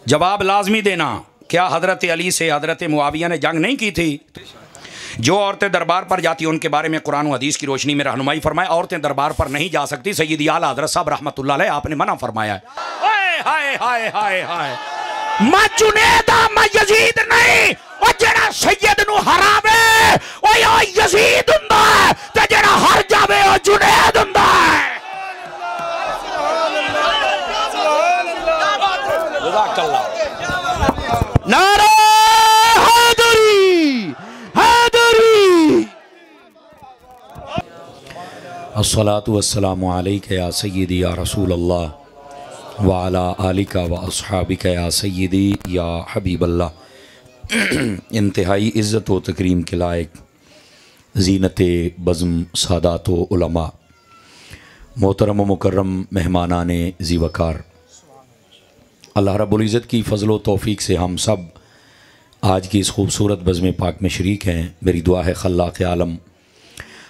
जवाब लाजमी देना। क्या हज़रत अली से हज़रत मुआविया ने जंग नहीं की थी? जो औरतें दरबार पर जाती हैं उनके बारे में कुरान और हदीस की रोशनी में रहनुमाई फरमाए। औरतें दरबार पर नहीं जा सकती, सैयदी आला हज़रत साहब रहमतुल्लाह अलैह आपने मना फरमाया है। हाय हाय हाय हाय, मैं जुनेदा मैं यजीद नहीं, और जेड़ा सैयद नू हरावे ओए ओ यजीद हुंदा है, ते जेड़ा हर जावे ओ जुनेद हुंदा है। नारा हैदरी हैदरी। अस्सलातु वस्सलामु अलैका या सय्यदी या रसूल अल्लाह व अला आलिका व अस्हाबिका या सय्यदी या हबीब अल्लाह। इंतहाई इज़्ज़त व तकरीम के लायक ज़ीनत बज़्म सादात व उलमा, मोहतरम व मुकर्रम मेहमानाने ज़ीवकार, अल्लाह रब्बुल इज़्ज़त की फ़ज़ल व तौफ़ीक़ से हम सब आज की इस खूबसूरत बज़्म पाक में शरीक हैं। मेरी दुआ है खल्लाक़ आलम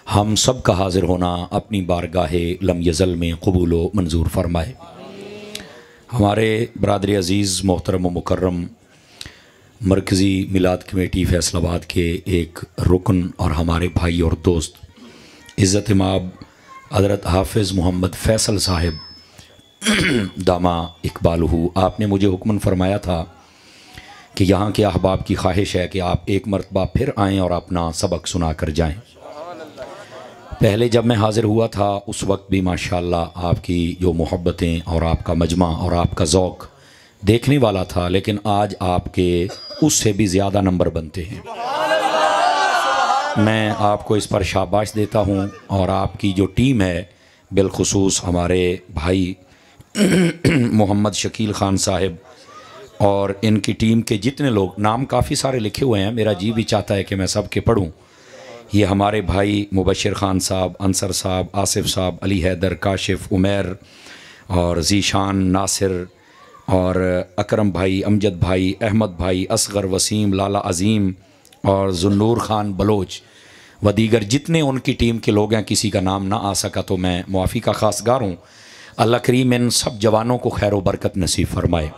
हम सब का हाज़िर होना अपनी बारगाहे लम यज़ल में कबूल व मंजूर फरमाए। हमारे बरादर अज़ीज़ मोहतरम व मुकर्रम मरकज़ी मिलाद कमेटी फैसलाबाद के एक रुकन और हमारे भाई और दोस्त इज़्ज़त माब हज़रत हाफ़िज़ मोहम्मद फ़ैसल साहिब दामा इकबालहू, आपने मुझे हुक्मन फरमाया था कि यहाँ के अहबाब की ख्वाहिश है कि आप एक मरतबा फिर आएँ और अपना सबक सुना कर जाएँ। पहले जब मैं हाज़िर हुआ था उस वक्त भी माशाअल्लाह आपकी जो मोहब्बतें और आपका मजमा और आपका ज़ौक़ देखने वाला था, लेकिन आज आपके उससे भी ज़्यादा नंबर बनते हैं। मैं आपको इस पर शाबाश देता हूँ। और आपकी जो टीम है, बिलखुसूस हमारे भाई मोहम्मद शकील ख़ान साहिब और इनकी टीम के जितने लोग, नाम काफ़ी सारे लिखे हुए हैं, मेरा जी भी चाहता है कि मैं सब के पढ़ूँ। ये हमारे भाई मुबशिर ख़ान साहब, अंसर साहब, आसिफ साहब, अली हैदर, काशिफ, उमैर और ज़ीशान, नासिर और अकरम भाई, अमजद भाई, अहमद भाई, असगर, वसीम, लाला अज़ीम और जुन्नूर ख़ान बलोच व दीगर जितने उनकी टीम के लोग हैं, किसी का नाम ना आ सका तो मैं मुआफ़ी का ख़ासगार हूँ। अल्लाह करीम इन सब जवानों को खैर व बरकत नसीब फरमाए।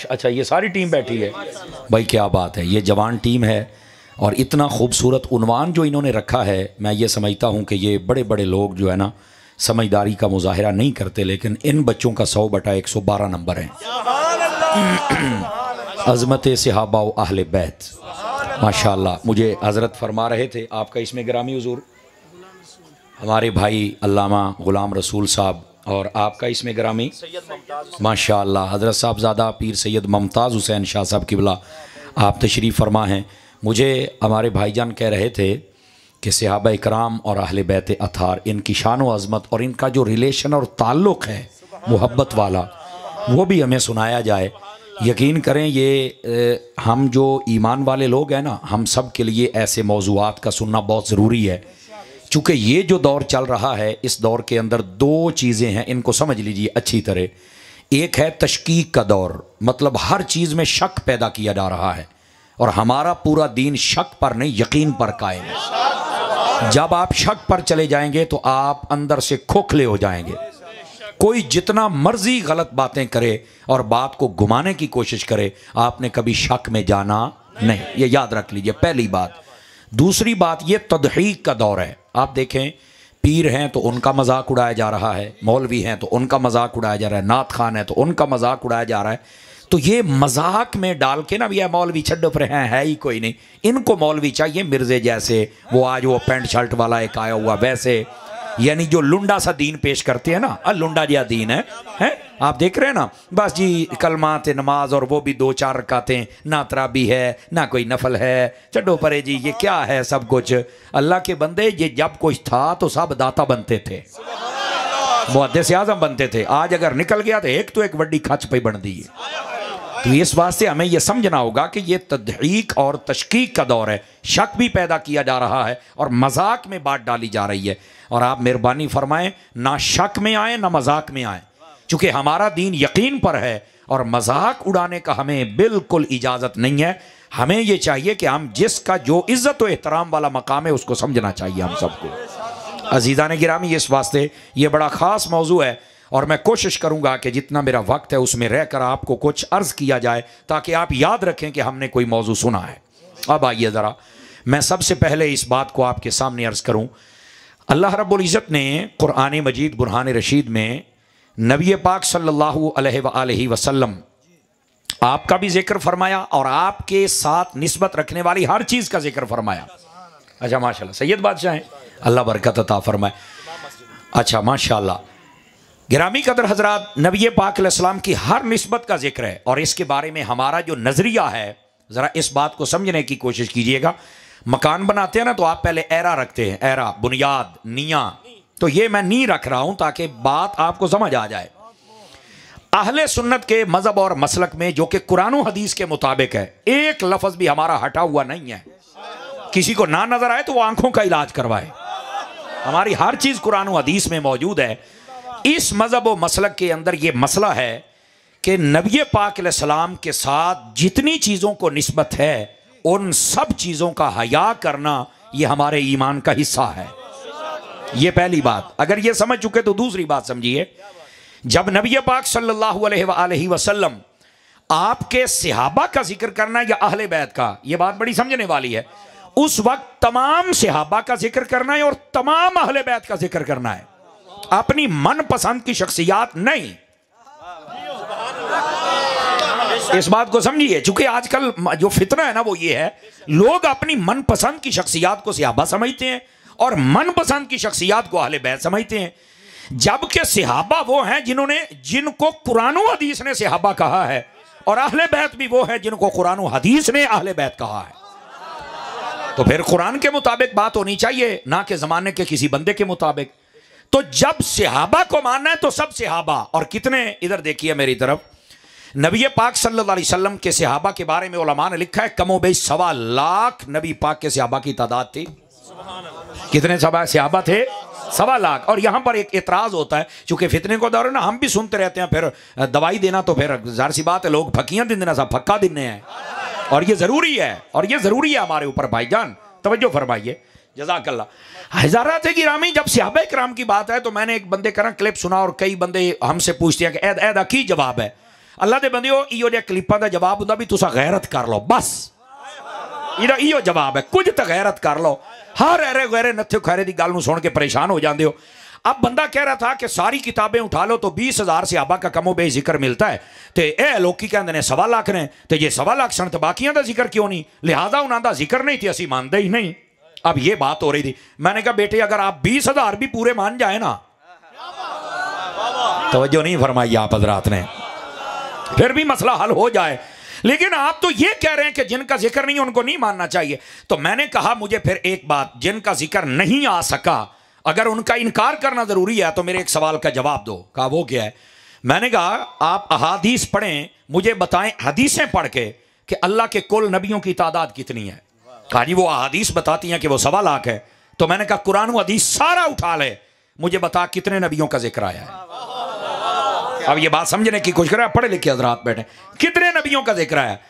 अच्छा, ये सारी टीम बैठी है भाई, क्या बात है। ये जवान टीम है और इतना खूबसूरत उन्वान जो इन्होंने रखा है, मैं ये समझता हूँ कि ये बड़े बड़े लोग जो है ना समझदारी का मुजाहिरा नहीं करते, लेकिन इन बच्चों का 100/112 नंबर है। अज़मत सहाबा व अहले बैत माशाअल्लाह। मुझे हज़रत फरमा रहे थे, आपका इसमें गिरामी हुज़ूर हमारे भाई अल्लामा ग़ुलाम रसूल साहब, और आपका इसमें गिरामी माशाअल्लाह हज़रत साहबज़ादा पीर सैयद मुमताज़ हुसैन शाह साहब क़िबला, आप तशरीफ़ फरमा हैं। मुझे हमारे भाईजान कह रहे थे कि सहाबा इकराम और अहले बैत अथार, इनकी शान व अज़मत और इनका जो रिलेशन और ताल्लुक़ है मोहब्बत वाला, वो भी हमें सुनाया जाए। यकीन करें ये हम जो ईमान वाले लोग हैं ना, हम सब के लिए ऐसे मौज़ूआत का सुनना बहुत ज़रूरी है। चूँकि ये जो दौर चल रहा है, इस दौर के अंदर दो चीज़ें हैं, इनको समझ लीजिए अच्छी तरह। एक है तशकीक का दौर, मतलब हर चीज़ में शक पैदा किया जा रहा है, और हमारा पूरा दीन शक पर नहीं यकीन पर कायम है। जब आप शक पर चले जाएंगे तो आप अंदर से खोखले हो जाएंगे। कोई जितना मर्जी गलत बातें करे और बात को घुमाने की कोशिश करे, आपने कभी शक में जाना नहीं, ये याद रख लीजिए पहली बात। दूसरी बात, ये तदहीक का दौर है। आप देखें, पीर हैं तो उनका मजाक उड़ाया जा रहा है, मौलवी हैं तो उनका मजाक उड़ाया जा रहा है, नात खान है तो उनका मजाक उड़ाया जा रहा है। तो ये मजाक में डाल के ना, भैया मौलवी छड्डो पर है ही कोई नहीं, इनको मौलवी चाहिए मिर्जे जैसे, वो आज वो पैंट शर्ट वाला एक आया हुआ वैसे, यानी जो लुंडा सा दीन पेश करते हैं ना, लुंडा जहा दीन है आप देख रहे हैं ना, बस जी कलमा ते नमाज और वो भी 2-4 रकातें, ना तराबी है ना कोई नफल है, छड्डो परे जी ये क्या है सब कुछ। अल्लाह के बंदे, ये जब कुछ था तो सब दाता बनते थे, मुहद्दिस आज़म बनते थे। आज अगर निकल गया तो एक बड़ी खच पे बन दी है। तो इस वास्ते हमें यह समझना होगा कि ये तदहीक और तशकीक का दौर है। शक भी पैदा किया जा रहा है और मजाक में बात डाली जा रही है। और आप मेहरबानी फरमाएं, ना शक में आए ना मजाक में आए, चूँकि हमारा दीन यकीन पर है और मजाक उड़ाने का हमें बिल्कुल इजाज़त नहीं है। हमें ये चाहिए कि हम जिसका जो इज़्ज़त व एहतराम वाला मकाम है उसको समझना चाहिए हम सबको। अज़ीज़ान गिरामी, इस वास्ते ये बड़ा ख़ास मौजू है और मैं कोशिश करूंगा कि जितना मेरा वक्त है उसमें रहकर आपको कुछ अर्ज किया जाए ताकि आप याद रखें कि हमने कोई मौजू सुना है। अब आइए ज़रा मैं सबसे पहले इस बात को आपके सामने अर्ज करूं। अल्लाह रब्बुल इज़्ज़त ने कुरान मजीद बुरहान रशीद में नबी पाक सल्लल्लाहु अलैहि वसल्लम आपका भी जिक्र फरमाया और आपके साथ निस्बत रखने वाली हर चीज़ का जिक्र फरमाया। अच्छा माशाल्लाह, सैयद बादशाह हैं, अल्लाह बरकत अता फरमाए। अच्छा माशाल्लाह, गिरामी कदर हजरात, नबी पाक अलैहिस्सलाम की हर निस्बत का जिक्र है और इसके बारे में हमारा जो नज़रिया है, ज़रा इस बात को समझने की कोशिश कीजिएगा। मकान बनाते हैं ना तो आप पहले एरा रखते हैं, एरा बुनियाद निया, तो ये मैं नी रख रहा हूं ताकि बात आपको समझ आ जाए। अहले सुन्नत के मजहब और मसलक में जो कि कुरान और हदीस के मुताबिक है, एक लफ्ज भी हमारा हटा हुआ नहीं है। किसी को ना नजर आए तो वो आंखों का इलाज करवाए, हमारी हर चीज कुरान और हदीस में मौजूद है। इस मजहब और मसलक के अंदर ये मसला है कि नबी पाक अलैहिस्सलाम के साथ जितनी चीजों को निस्बत है उन सब चीजों का हया करना ये हमारे ईमान का हिस्सा है। ये पहली बात, अगर ये समझ चुके तो दूसरी बात समझिए। जब नबी पाक सल्लल्लाहु अलैहि वसल्लम आपके सहाबा का जिक्र करना या अहले बैत का, ये बात बड़ी समझने वाली है। उस वक्त तमाम सहाबा का जिक्र करना है और तमाम अहले बैत का जिक्र करना है, अपनी मनपसंद की शख्सियात नहीं। इस बात को समझिए, चूंकि आजकल जो फितना है ना वो ये है, लोग अपनी मनपसंद की शख्सियात को सहाबा समझते हैं और मनपसंद की शख्सियात को अहले बैत समझते हैं, जबकि सहाबा वो हैं जिनको कुरान और हदीस ने सहाबा कहा है और अहले बैत भी वो हैं जिनको कुरान और हदीस ने अहले बैत कहा है। तो फिर कुरान के मुताबिक बात होनी चाहिए, ना कि जमाने के किसी बंदे के मुताबिक। तो जब सहाबा को मानना है तो सब सहाबा, और कितने, इधर देखिए मेरी तरफ, नबी पाक सल्लल्लाहु अलैहि वसल्लम के सहाबा के बारे में उलमा ने लिखा है कमोबेश 1.25 लाख नबी पाक के सहाबा की तादाद थी। कितने सहाबा थे? 1.25 लाख। और यहां पर एक एतराज होता है, चूंकि फितने को दौर है ना, हम भी सुनते रहते हैं, फिर दवाई देना तो फिर जाहिर सी बात है, लोग फकियां दिन देना सब फक्का दिने हैं, और ये जरूरी है, और ये जरूरी है हमारे ऊपर। भाईजान तवज्जो फरमाइए, जज़ाकल्लाह। हज़ारात गिरामी, जब सहाबा किराम की बात है तो मैंने एक बंदे का क्लिप सुना और कई बंदे हमसे पूछते हैं कि ऐदा की जवाब है। अल्लाह दे बंदियो, इहो जे क्लिपां दा जवाब हुंदा भी तुसा गैरत कर लो, बस इहदा इहो जवाब है, कुछ तो गैरत कर लो। हर ऐरे गैरे नत्थे खैरे दी गल नूं सुन के परेशान हो जाते हो। अब बंदा कह रहा था कि सारी किताबें उठा लो तो 20,000 सहाबा का कमो बे जिक्र मिलता है, तो यह लोग कहते हैं 1.25 लाख ने, तो जे 1.25 लाख सन तो बाकियों का जिक्र क्यों नहीं, लिहाजा उन्होंने जिक्र नहीं थे, असी मानते ही नहीं। अब ये बात हो रही थी, मैंने कहा बेटे अगर आप 20,000 भी पूरे मान जाए ना, तवज्जो नहीं फरमाई आप हजरात ने, फिर भी मसला हल हो जाए। लेकिन आप तो ये कह रहे हैं कि जिनका जिक्र नहीं उनको नहीं मानना चाहिए। तो मैंने कहा मुझे फिर एक बात, जिनका जिक्र नहीं आ सका, अगर उनका इनकार करना जरूरी है तो मेरे एक सवाल का जवाब दो। कहा वो क्या है? मैंने कहा आप अहादीस पढ़ें, मुझे बताएं हदीसें पढ़ के कि अल्लाह के कुल नबियों की तादाद कितनी है। कहा जी वो अहादीस बताती हैं कि वो 1.25 लाख है। तो मैंने कहा कुरान व हदीस सारा उठा ले, मुझे बता कितने नबियों का जिक्र आया है। अब ये बात समझने की कोशिश करें, पढ़े लिखे हजरात बैठे, कितने नबियों का जिक्र है।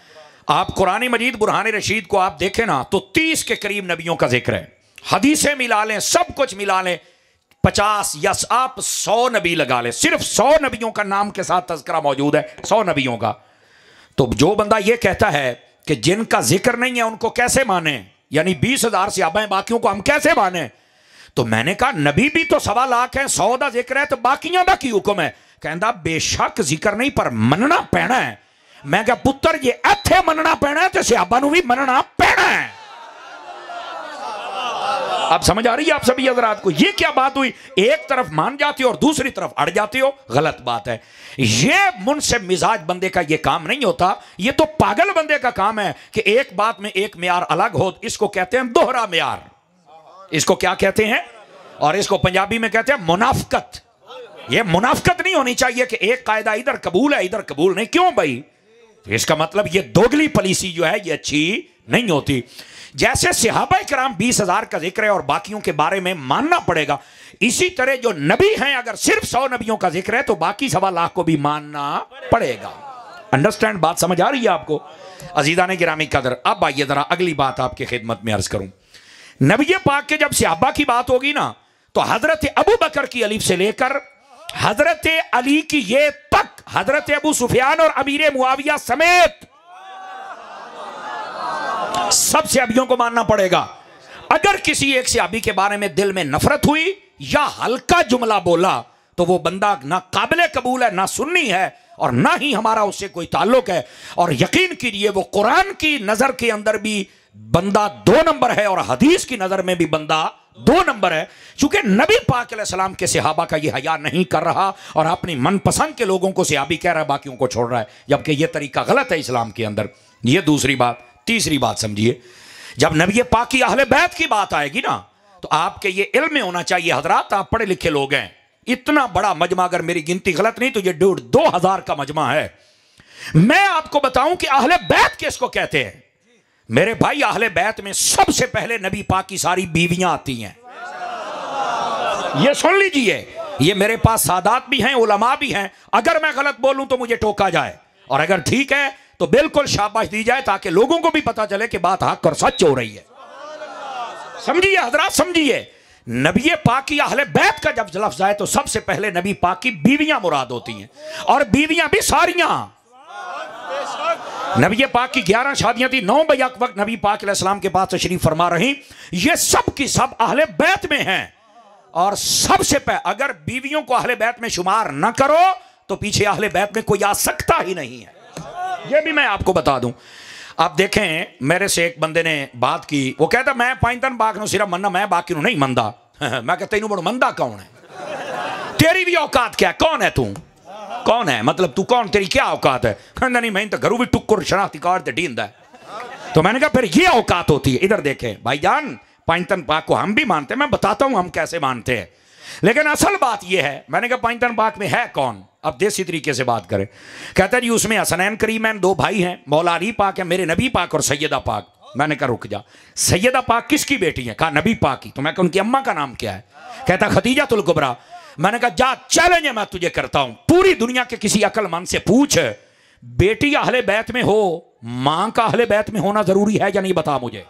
आप कुरान मजीद बुरहान रशीद को आप देखें ना तो 30 के करीब नबियों का जिक्र है। हदीसें मिला लें, सब कुछ मिला लें, 50 या आप 100 नबी लगा लें, सिर्फ 100 नबियों का नाम के साथ तज़किरा मौजूद है, 100 नबियों का। तो जो बंदा ये कहता है कि जिनका जिक्र नहीं है उनको कैसे माने, यानी 20,000 सहाबा हैं, बाकियों को हम कैसे माने? तो मैंने कहा नबी भी तो 1.25 लाख है, 100 का जिक्र है, तो बाकियों का की हुक्म है? कहता बेशक जिक्र नहीं पर मनना पैना है। मैं कहा पुत्र जे इत्थे मनना पैना है तो सहाबा नूं भी मनना पैना है। अब समझ आ रही है आप सभी हजरात को? ये क्या बात हुई? एक तरफ मान जाते हो और दूसरी तरफ अड़ जाते हो, गलत बात है। ये मुनसिब मिजाज बंदे का ये काम नहीं होता, ये तो पागल बंदे का काम है कि एक बात में एक म्यार अलग हो। इसको कहते हैं दोहरा म्यार। इसको क्या कहते हैं? और इसको पंजाबी में कहते हैं मुनाफकत। ये मुनाफकत नहीं होनी चाहिए कि एक कायदा इधर कबूल है इधर कबूल नहीं। क्यों भाई? इसका मतलब ये दोगली पॉलिसी जो है ये अच्छी नहीं होती। जैसे सहाबा किराम 20,000 का जिक्र है और बाकियों के बारे में मानना पड़ेगा, इसी तरह जो नबी हैं अगर सिर्फ 100 नबियों का जिक्र है तो बाकी 1.25 लाख को भी मानना पड़ेगा। अंडरस्टैंड? बात समझ आ रही है आपको अजीज़ान गिरामी कदर? अब आइए जरा अगली बात आपके खिदमत में अर्ज करूं। नबी पाक के जब सहाबा की बात होगी ना तो हजरत अबू बकर की अलिफ से लेकर हजरत अली की ये तक, हजरत अबू सुफियान और अमीर मुआविया समेत सब सहाबियों को मानना पड़ेगा। अगर किसी एक सहाबी के बारे में दिल में नफरत हुई या हल्का जुमला बोला तो वो बंदा ना काबिल कबूल है, ना सुन्नी है, और ना ही हमारा उससे कोई ताल्लुक है। और यकीन कीजिए वो कुरान की नजर के अंदर भी बंदा 2 नंबर है और हदीस की नजर में भी बंदा 2 नंबर है। चूंकि नबी पाक अलैहिस्सलाम के सहाबा का ये हया नहीं कर रहा और अपनी मनपसंद के लोगों को सहाबी कह रहा है, बाकियों को छोड़ रहा है, जबकि यह तरीका गलत है इस्लाम के अंदर। यह दूसरी बात। तीसरी बात समझिए, जब नबी पाक की अहले बैत की बात आएगी ना, तो आपके ये इल्म में होना चाहिए, हजरात आप पढ़े लिखे लोग हैं, इतना बड़ा मजमा, अगर मेरी गिनती गलत नहीं तो ये 2,000 का मजमा है। मैं आपको बताऊं कि अहले बैत किसको कहते हैं। मेरे भाई, अहले बैत में सबसे पहले नबी पाक की सारी बीवियां आती हैं। ये सुन लीजिए, ये मेरे पास सादात भी हैं, उलमा भी हैं। अगर मैं गलत बोलूं तो मुझे टोका जाए, और अगर ठीक है तो बिल्कुल शाबाश दी जाए, ताकि लोगों को भी पता चले कि बात हक और सच हो रही है। समझिए हजरात, समझिए, नबी पाक की अहले बैत का जब लफ्ज आए तो सबसे पहले नबी पाक की बीवियां मुराद होती हैं, और बीवियां भी सारियां। नबी पाक की 11 शादियां थी, 9 बैक वक्त नबी पाक अलैहिस्सलाम के पास तशरीफ फरमा रही। ये सब की सब अहले बैत में हैं। और सबसे पहले अगर बीवियों को अहले बैत में शुमार न करो तो पीछे अहले बैत में कोई आ सकता ही नहीं है। यह भी मैं आपको बता दूं। आप देखें, मेरे से एक बंदे ने बात की, वो कहता मैं पाइंतन बाग नु सिर्फ मनना, मैं बाकी नु नहीं मनदा। मैं कहता तेनू बड़ा मंदा कौन है, तेरी भी औकात क्या है, कौन है तू, कौन है, मतलब तू कौन, तेरी क्या औकात है। कहना नहीं, मैं तो घरू भी टुक्कुर शनाख्ती कार्ड ते ढींदा है। तो मैंने कहा फिर ये औकात होती है। इधर देखें भाईजान, पाइंतन पाक को हम भी मानते हैं, मैं बताता हूं हम कैसे मानते हैं, लेकिन असल बात यह है। मैंने कहा पाइंतन पाक में है कौन, अब देसी तरीके से बात करें। कहता जी उसमें हसनैन करीमैन 2 भाई हैं, मौला अली पाक है, मेरे नबी पाक और सैयदा पाक। मैंने कहा रुक जा, सैयदा पाक किसकी बेटी है, कहा नबी पाक की। तो मैं कहा उनकी अम्मा का नाम क्या है, कहता खदीजातुल कुबरा। मैंने कहा जा चैलेंज है मैं तुझे करता हूं, पूरी दुनिया के किसी अक्लमंद से पूछ, बेटी अहले बैत में हो, मां का अहले बैत में होना जरूरी है या नहीं, बता मुझे।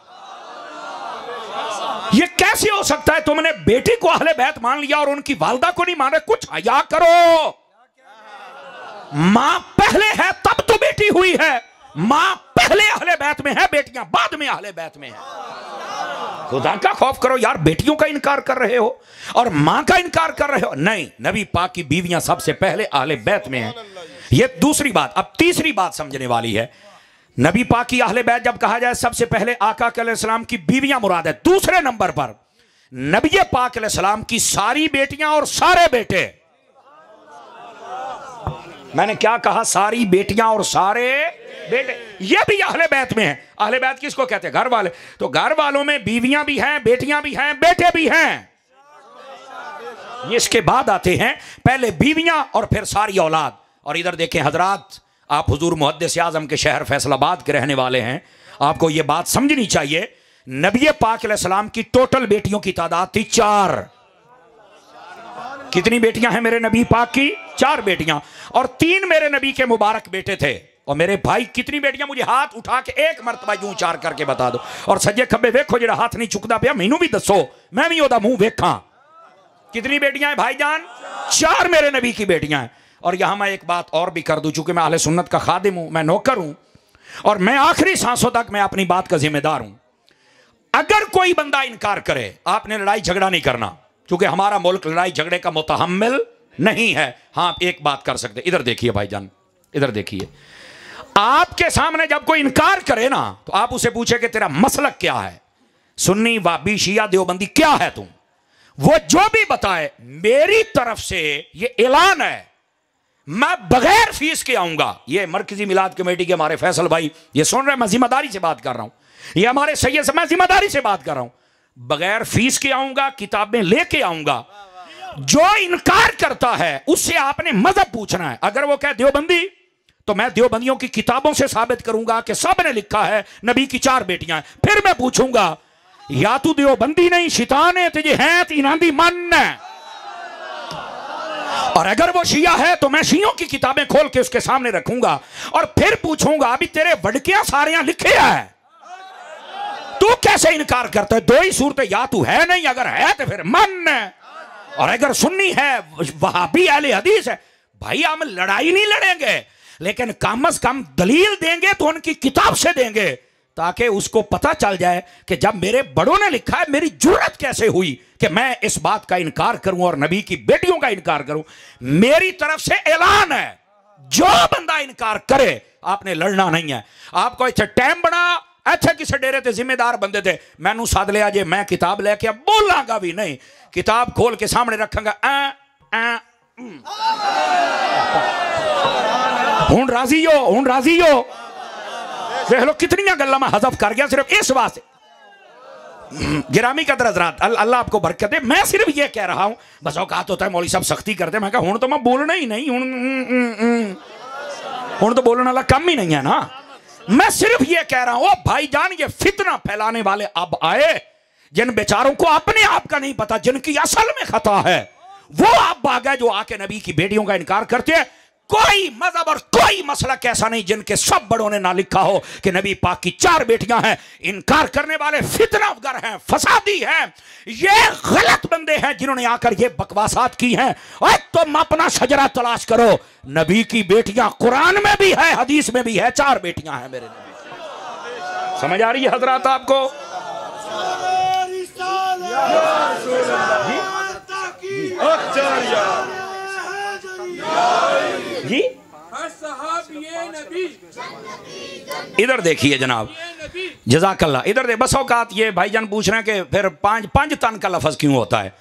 ये कैसे हो सकता है, तुमने बेटी को अहले बैत मान लिया और उनकी वालदा को नहीं मान रहे, कुछ हया करो। मां पहले है तब तो बेटी हुई है, मां पहले अहले बैत में है, बेटियां बाद में अहले बैत में है। खुदा का खौफ करो यार, बेटियों का इनकार कर रहे हो और मां का इनकार कर रहे हो। नहीं, नबी पाक की बीवियां सबसे पहले अहले बैत में हैं। ये दूसरी बात। अब तीसरी बात समझने वाली है। नबी पाक की अहले बैत जब कहा जाए, सबसे पहले आका अलैहिस्सलाम की बीवियां मुराद है। दूसरे नंबर पर नबी पाक अलैहिस्सलाम की सारी बेटियां और सारे बेटे। मैंने क्या कहा, सारी बेटियां और सारे बेटे, ये भी अहले बैत में है। अहले बैत किसको कहते हैं, घर वाले। तो घर वालों में बीवियां भी हैं, बेटियां भी हैं, बेटे भी हैं। इसके बाद आते हैं पहले बीवियां और फिर सारी औलाद। और इधर देखें हजरात, आप हुजूर मुहद्दिस आज़म के शहर फैसलाबाद के रहने वाले हैं, आपको यह बात समझनी चाहिए। नबी पाक अलैहिस्सलाम की टोटल बेटियों की तादाद थी 4। कितनी बेटियां हैं मेरे नबी पाक की, 4 बेटियां, और 3 मेरे नबी के मुबारक बेटे थे। और मेरे भाई कितनी बेटियां, मुझे हाथ उठा के एक मरतबा यूं 4 करके बता दो। और सज्जे खब्बे वेखो, जरा हाथ नहीं चुकता पिया, मैनू भी दसो, मैं भी ओदा मुंह वेखा। कितनी बेटियां हैं भाईजान, 4 मेरे नबी की बेटियां हैं। और यहां मैं एक बात और भी कर दूं, चूंकि मैं अहले सुन्नत का खादिम हूं, मैं नौकर हूं, और मैं आखिरी सांसों तक मैं अपनी बात का जिम्मेदार हूं। अगर कोई बंदा इनकार करे, आपने लड़ाई झगड़ा नहीं करना, क्योंकि हमारा मुल्क लड़ाई झगड़े का मुतहम्मिल नहीं है। हाँ, एक बात कर सकते, इधर देखिए भाईजान, इधर देखिए, आपके सामने जब कोई इनकार करे ना, तो आप उसे पूछे कि तेरा मसलक क्या है, सुन्नी वाबी शिया देवबंदी क्या है तुम, वो जो भी बताए, मेरी तरफ से ये ऐलान है, मैं बगैर फीस के आऊंगा। ये मरकजी मिलाद कमेटी के हमारे फैसल भाई ये सुन रहे हैं, मैं जिम्मेदारी से बात कर रहा हूं, ये हमारे सैयद से मैं जिम्मेदारी से बात कर रहा हूं, बगैर फीस के आऊंगा, किताबें लेके आऊंगा। जो इनकार करता है उससे आपने मजहब पूछना है। अगर वो कहे देवबंदी, तो मैं देवबंदियों की किताबों से साबित करूंगा कि सब ने लिखा है नबी की 4 बेटियां। फिर मैं पूछूंगा, या तू देवबंदी नहीं शैतान है, तुझे है तीनांदी मन है। और अगर वो शिया है तो मैं शियों की किताबें खोल के उसके सामने रखूंगा और फिर पूछूंगा, अभी तेरे वडकियां सारियां लिखे है, तू कैसे इनकार करता है। 2 ही सूरतें, या तू है नहीं, अगर है तो फिर मन है। और अगर सुन्नी है, वहाबी अहले हदीस है, भाई हम लड़ाई नहीं लड़ेंगे, लेकिन कम से कम दलील देंगे तो उनकी किताब से देंगे, ताकि उसको पता चल जाए कि जब मेरे बड़ों ने लिखा है, मेरी जुर्रत कैसे हुई कि मैं इस बात का इनकार करूं और नबी की बेटियों का इनकार करूं। मेरी तरफ से ऐलान है, जो बंदा इनकार करे आपने लड़ना नहीं है। आपको इतने टाइम बना, अच्छा किसी डेरे ते जिम्मेदार बंदे थे, मैनू सद लिया जे, मैं किताब लेके बोलांगा भी नहीं, किताब खोल के सामने रखांगा, हुण राजी हो, हुण राजी हो। देख लो कितनी गल्लां मैं हज़फ कर गया सिर्फ इस वास्ते। गिरामी कदर हज़रात, अल्लाह आपको बरकत दे। मैं सिर्फ ये कह रहा हूं, बस औकात होता है मौलवी साहब सख्ती करते, मैं कहा हुण तो मैं बोलना ही नहीं, हुण तो बोलने वाला कम ही नहीं है ना। मैं सिर्फ ये कह रहा हूं, भाईजान ये फितना फैलाने वाले अब आए, जिन बेचारों को अपने आप का नहीं पता, जिनकी असल में खता है, वो आप आ गए जो आके नबी की बेटियों का इनकार करते हैं। कोई मजहब और कोई मसला कैसा नहीं जिनके सब बड़ों ने ना लिखा हो कि नबी पाक की 4 बेटियां हैं। इनकार करने वाले फितनागर हैं, फसादी हैं, ये गलत बंदे हैं जिन्होंने आकर ये बकवासात की हैं। और तुम अपना शजरा तलाश करो, नबी की बेटियां कुरान में भी है, हदीस में भी है, 4 बेटियां हैं मेरे नबी। समझ आ रही है हजरात आपको? जी इधर देखिए जनाब, जज़ाकल्लाह, इधर दे। बस औकात ये भाईजान पूछ रहे हैं कि फिर 5 तन का लफ्ज़ क्यों होता है।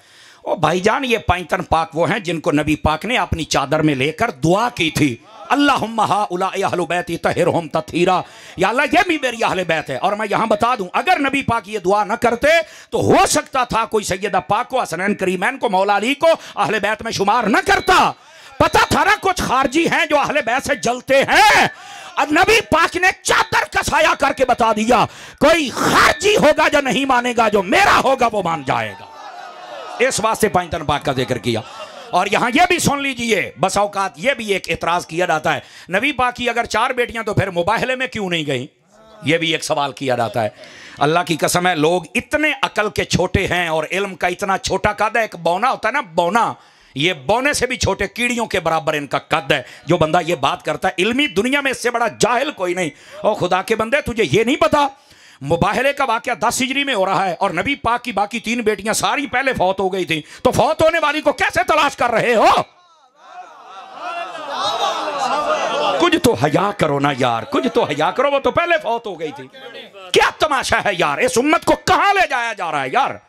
ओ भाईजान, ये 5 तन पाक वो हैं जिनको नबी पाक ने अपनी चादर में लेकर दुआ की थी, अल्लाहुम्मा हाउलाए अहलु बैती तहिरहुम तत्हीरा, या अल्लाह ये भी मेरी अहले बैत है। और मैं यहाँ बता दूं, अगर नबी पाक ये दुआ न करते तो हो सकता था कोई सैयदा पाक को, हसनैन करीमैन को, मौला अली को अहले बैत में शुमार न करता। पता था ना कुछ खारजी हैं जो अहले बैत से जलते हैं, और नबी पाक ने चादर का साया करके बता दिया, कोई खारजी होगा जो नहीं मानेगा, जो मेरा होगा वो मान जाएगा। इस वास्ते 5 तन पाक का जिक्र किया। और यहां यह भी सुन लीजिए, बस औकात ये भी एक एतराज किया जाता है, नबी पाक की अगर 4 बेटियां तो फिर मुबाहले में क्यों नहीं गई, यह भी एक सवाल किया जाता है। अल्लाह की कसम है, लोग इतने अकल के छोटे हैं और इल्म का इतना छोटा कद है। एक बौना होता है ना, बौना, ये बौने से भी छोटे कीड़ियों के बराबर इनका कद है। जो बंदा ये बात करता है, इल्मी दुनिया में इससे बड़ा जाहिल कोई नहीं। और खुदा के बंदे, तुझे ये नहीं पता मुबाहले का वाकया 10 हिजरी में हो रहा है और नबी पाक की बाकी 3 बेटियां सारी पहले फौत हो गई थी, तो फौत होने वाली को कैसे तलाश कर रहे हो? कुछ तो हया करो ना यार, कुछ तो हया करो, वो तो पहले फौत हो गई थी। क्या तमाशा है यार, इस उम्मत को कहां ले जाया जा रहा है यार।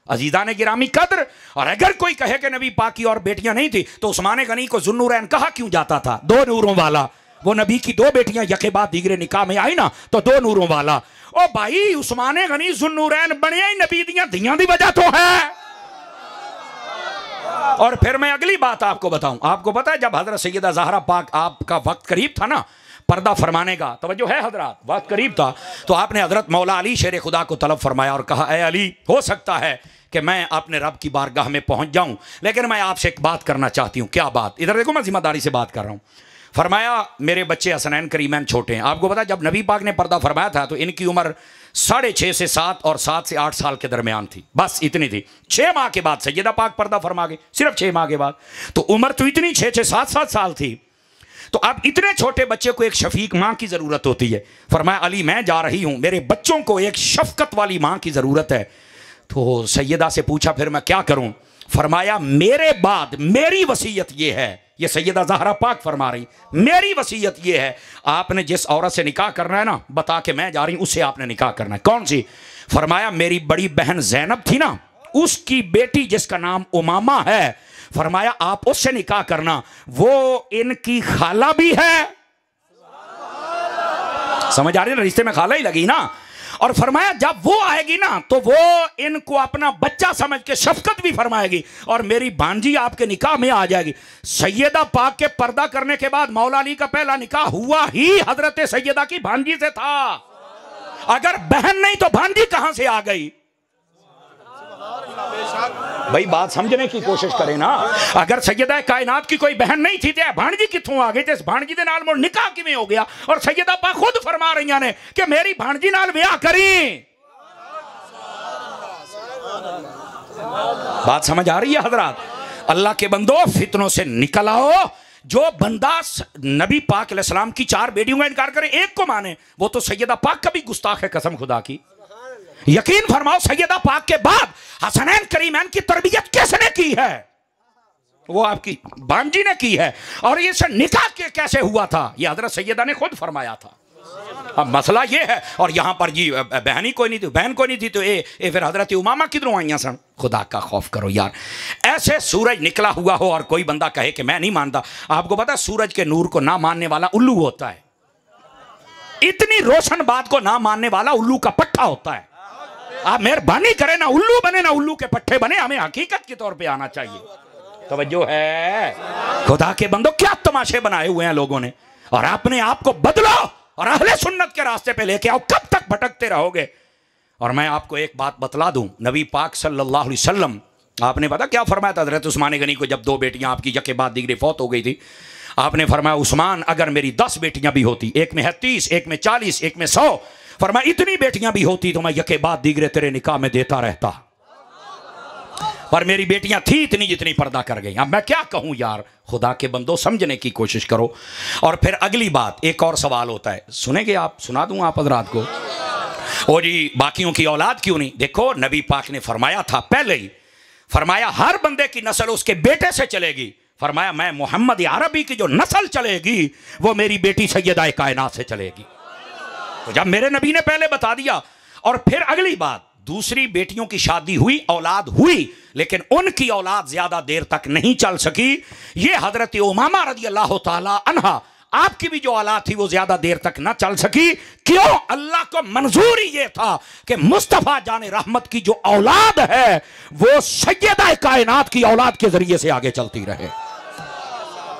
अजीजा ने गिरामी कदर, और अगर कोई कहे कि नबी पाक की और बेटियां नहीं थी तो उस्मान गनी को जुन्नूरैन कहा क्यों जाता था? 2 नूरों वाला। वो नबी की 2 बेटियां यके बाद दीगरे निकाह में आई ना, तो 2 नूरों वाला। ओ भाई, उस्मान गनी जुन्नूरैन बने ही नबी दियां धियां दी वजह तो है। और फिर मैं अगली बात आपको बताऊं, आपको पता है जब हजरत सैयदा ज़हरा पाक आपका वक्त करीब था ना पर्दा फरमाने का, तवज्जो है हजरत, वक्त करीब था, तो आपने हजरत मौला अली शेर खुदा को तलब फरमाया और कहा, ए अली, हो सकता है कि मैं अपने रब की बारगाह में पहुंच जाऊं, लेकिन मैं आपसे एक बात करना चाहती हूं। क्या बात? इधर देखो, मैं जिम्मेदारी से बात कर रहा हूं। फरमाया, मेरे बच्चे हसनैन करीमैन छोटे हैं। आपको पता है जब नबी पाक ने पर्दा फरमाया था तो इनकी उम्र 6.5 से 7 और 7 से 8 साल के दरमियान थी, बस इतनी थी। 6 माह के बाद सैयदा पाक पर्दा फरमा गई, सिर्फ 6 माह के बाद। तो उम्र तो इतनी 6-6, 7-7 साल थी। तो अब इतने छोटे बच्चे को एक शफीक माँ की ज़रूरत होती है। फरमाया, अली मैं जा रही हूँ, मेरे बच्चों को एक शफकत वाली माँ की ज़रूरत है। तो सैयदा से पूछा, फिर मैं क्या करूँ? फरमाया, मेरे बाद मेरी वसीयत ये है, ये सैयदा ज़हरा पाक फरमा रही, मेरी वसीयत ये है, आपने जिस औरत से निकाह करना है ना, बता के मैं जा रही हूँ, उससे आपने निकाह करना है। कौन सी? फरमाया, मेरी बड़ी बहन ज़ैनब थी ना, उसकी बेटी जिसका नाम उमामा है, फरमाया आप उससे निकाह करना, वो इनकी खाला भी है। समझ आ रही है ना, रिश्ते में खाला ही लगी ना। और फरमाया जब वो आएगी ना तो वो इनको अपना बच्चा समझ के शफकत भी फरमाएगी और मेरी भांजी आपके निकाह में आ जाएगी। सैयदा पाक के पर्दा करने के बाद मौला अली का पहला निकाह हुआ ही हजरत सैयदा की भांजी से था। अगर बहन नहीं तो भांजी कहां से आ गई? भाई बात समझने की कोशिश करें ना। अगर सैयदा कायनात की कोई बहन नहीं थी तो भांजी कित्थों आ गई? इस भांजी दे नाल मोड़ निकाह किवें हो गया? और सैयदा पाक खुद फरमा रही ने कि मेरी भांजी नाल ब्याह करी। बात समझ आ रही है हजरात? अल्लाह के बंदो फितनों से निकल आओ। जो बंदा नबी पाक अलैहिस्सलाम की 4 बेटियों का इनकार करे, एक को माने, वो तो सैयदा पाक का भी गुस्ताख है, कसम खुदा की। यकीन फरमाओ सैयदा पाक के बाद हसनैन करीमैन की तरबियत किसने की है? वो आपकी बांजी ने की है। और ये निकाह कैसे हुआ था, ये हजरत सैयदा ने खुद फरमाया था। अब मसला ये है, और यहाँ पर जी बहन ही कोई नहीं थी, बहन कोई नहीं थी, तो ए फिर हजरत उमामा किधरों आई सन? खुदा का खौफ करो यार। ऐसे सूरज निकला हुआ हो और कोई बंदा कहे कि मैं नहीं मानता। आपको पता सूरज के नूर को ना मानने वाला उल्लू होता है। इतनी रोशन बात को ना मानने वाला उल्लू का पट्टा होता है। आप मेहरबानी करें, ना उल्लू बने ना उल्लू के पट्टे बने, हमें हकीकत के तौर पे आना चाहिए। तवज्जो है। खुदा के बंदो क्या तमाशे बनाए हुए हैं लोगों ने, और अपने आप को बदलो और अहले सुन्नत के रास्ते पे लेके आओ। कब तक भटकते रहोगे? और मैं आपको एक बात बतला दूं, नबी पाक सल्लल्लाहु अलैहि वसल्लम आपने पता क्या फरमाया था हजरत उस्मान गनी को, जब 2 बेटियां आपकी यके बाद दीगरे फौत हो गई थी। आपने फरमाया उस्मान अगर मेरी 10 बेटियां भी होती, एक में है 30, एक में 40, एक में 100, फरमाया इतनी बेटियां भी होती तो मैं यके बाद दीगरे तेरे निकाह में देता रहता, पर मेरी बेटियां थी इतनी जितनी पर्दा कर गई। अब मैं क्या कहूं यार, खुदा के बंदो समझने की कोशिश करो। और फिर अगली बात, एक और सवाल होता है, सुनेंगे आप? सुना दूं आप हजरात को? ओ जी बाकियों की औलाद क्यों नहीं? देखो नबी पाक ने फरमाया था, पहले ही फरमाया हर बंदे की नस्ल उसके बेटे से चलेगी। फरमाया मैं मोहम्मद अरबी की जो नस्ल चलेगी वो मेरी बेटी सैयदा कायनात से चलेगी। तो जब मेरे नबी ने पहले बता दिया, और फिर अगली बात, दूसरी बेटियों की शादी हुई, औलाद हुई, लेकिन उनकी औलाद ज्यादा देर तक नहीं चल सकी। ये हजरत उमामा रज़ी अल्लाह ताला अन्हा, आपकी भी जो औलाद थी वो ज्यादा देर तक ना चल सकी। क्यों? अल्लाह को मंजूर ही ये था कि मुस्तफा जाने रहमत की जो औलाद है वो सैयदा कायनात की औलाद के जरिए से आगे चलती रहे।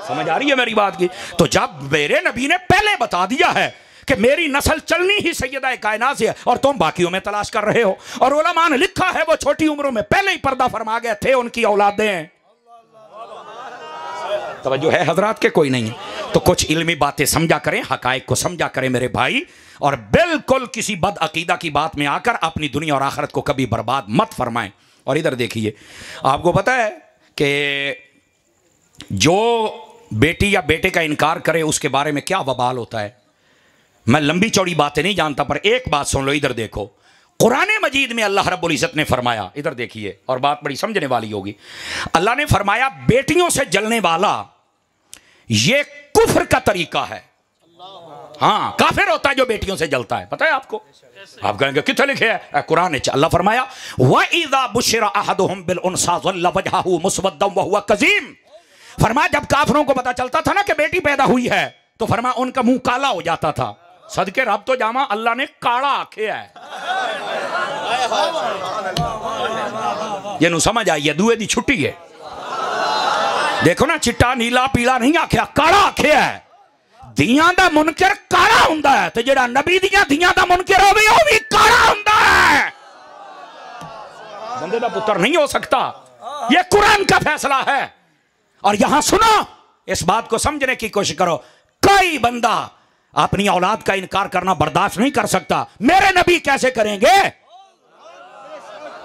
समझ आ रही है मेरी बात की? तो जब मेरे नबी ने पहले बता दिया है कि मेरी नस्ल चलनी ही सैयदा कायनात से है, और तुम बाकियों में तलाश कर रहे हो, और उलमा ने लिखा है वो छोटी उम्रों में पहले ही पर्दा फरमा गए थे, उनकी औलादें। तवज्जो है हजरात के? कोई नहीं है तो कुछ इल्मी बातें समझा करें, हकायक को समझा करें मेरे भाई, और बिल्कुल किसी बद अकीदा की बात में आकर अपनी दुनिया और आखिरत को कभी बर्बाद मत फरमाएं। और इधर देखिए, आपको पता है कि जो बेटी या बेटे का इनकार करे उसके बारे में क्या वबाल होता है। मैं लंबी चौड़ी बातें नहीं जानता, पर एक बात सुन लो, इधर देखो। कुरान मजीद में अल्लाह रब्बुल इज़्ज़त ने फरमाया, इधर देखिए, और बात बड़ी समझने वाली होगी। अल्लाह ने फरमाया बेटियों से जलने वाला ये कुफ्र का तरीका है। हाँ, काफिर होता है जो बेटियों से जलता है, पता है आपको? आप कहेंगे किथे लिखे है? कुरान में अल्लाह फरमाया व इज़ा बुशिरा अहदुहुम बिल उनसा ज़ल्ल वजहहु मुस्वद्दन व हुवा कज़ीम। फरमाया जब काफिरों को पता चलता था ना कि बेटी पैदा हुई है, तो फरमाया उनका मुंह काला हो जाता था। सदके रब तो जामा, अल्लाह ने काला आखे है। ये नु समझ आई है, दुए दी छुट्टी है। देखो ना, चिट्टा नीला पीला नहीं आख्या, काला आखे है। दियां दा मुनकर काला हुंदा है, ते जेड़ा नबी दियां दियां दा मुनकर होवे ओ भी काला हुंदा है। बंदे दा पुत्र नहीं हो सकता, ये कुरान का फैसला है। और यहां सुनो, इस बात को समझने की कोशिश करो। कोई बंदा अपनी औलाद का इनकार करना बर्दाश्त नहीं कर सकता, मेरे नबी कैसे करेंगे?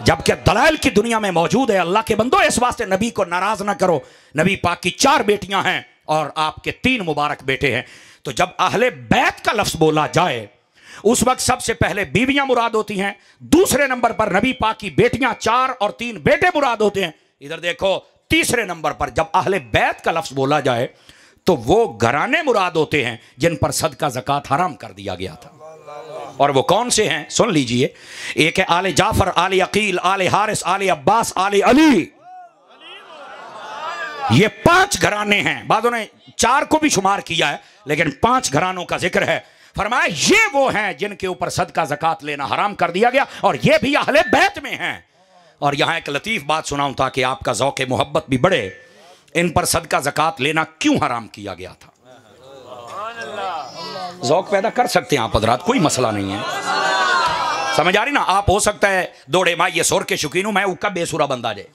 जबकि दलाइल की दुनिया में मौजूद है। अल्लाह के बंदो, इस वास्ते नबी को नाराज ना करो। नबी पाक की 4 बेटियां हैं और आपके 3 मुबारक बेटे हैं। तो जब अहले बैत का लफ्ज बोला जाए उस वक्त सबसे पहले बीवियां मुराद होती हैं, दूसरे नंबर पर नबी पाक की बेटियां 4 और 3 बेटे मुराद होते हैं। इधर देखो, तीसरे नंबर पर जब अहले बैत का लफ्ज बोला जाए तो वो घराने मुराद होते हैं जिन पर सदका ज़कात हराम कर दिया गया था। और वो कौन से हैं सुन लीजिए। एक है आले जाफर, आले अकील, आले हारिस, आले अब्बास, आले अली। ये 5 घराने हैं। बादों ने 4 को भी शुमार किया है, लेकिन 5 घरानों का जिक्र है। फरमाया ये वो हैं जिनके ऊपर सदका ज़कात लेना हराम कर दिया गया, और ये भी अहले बैत में हैं। और यहां एक लतीफ बात सुनाऊं ताकि आपका ज़ौक़ मोहब्बत भी बढ़े। इन पर सदका ज़कात लेना क्यों हराम किया गया था? ज़ौक़ पैदा कर सकते हैं आप हज़रात, कोई मसला नहीं है। समझ आ रही ना? आप हो सकता है दौड़े माँ ये सुर के शौकीन हूं, मैं उका बेसुरा बंदा जे,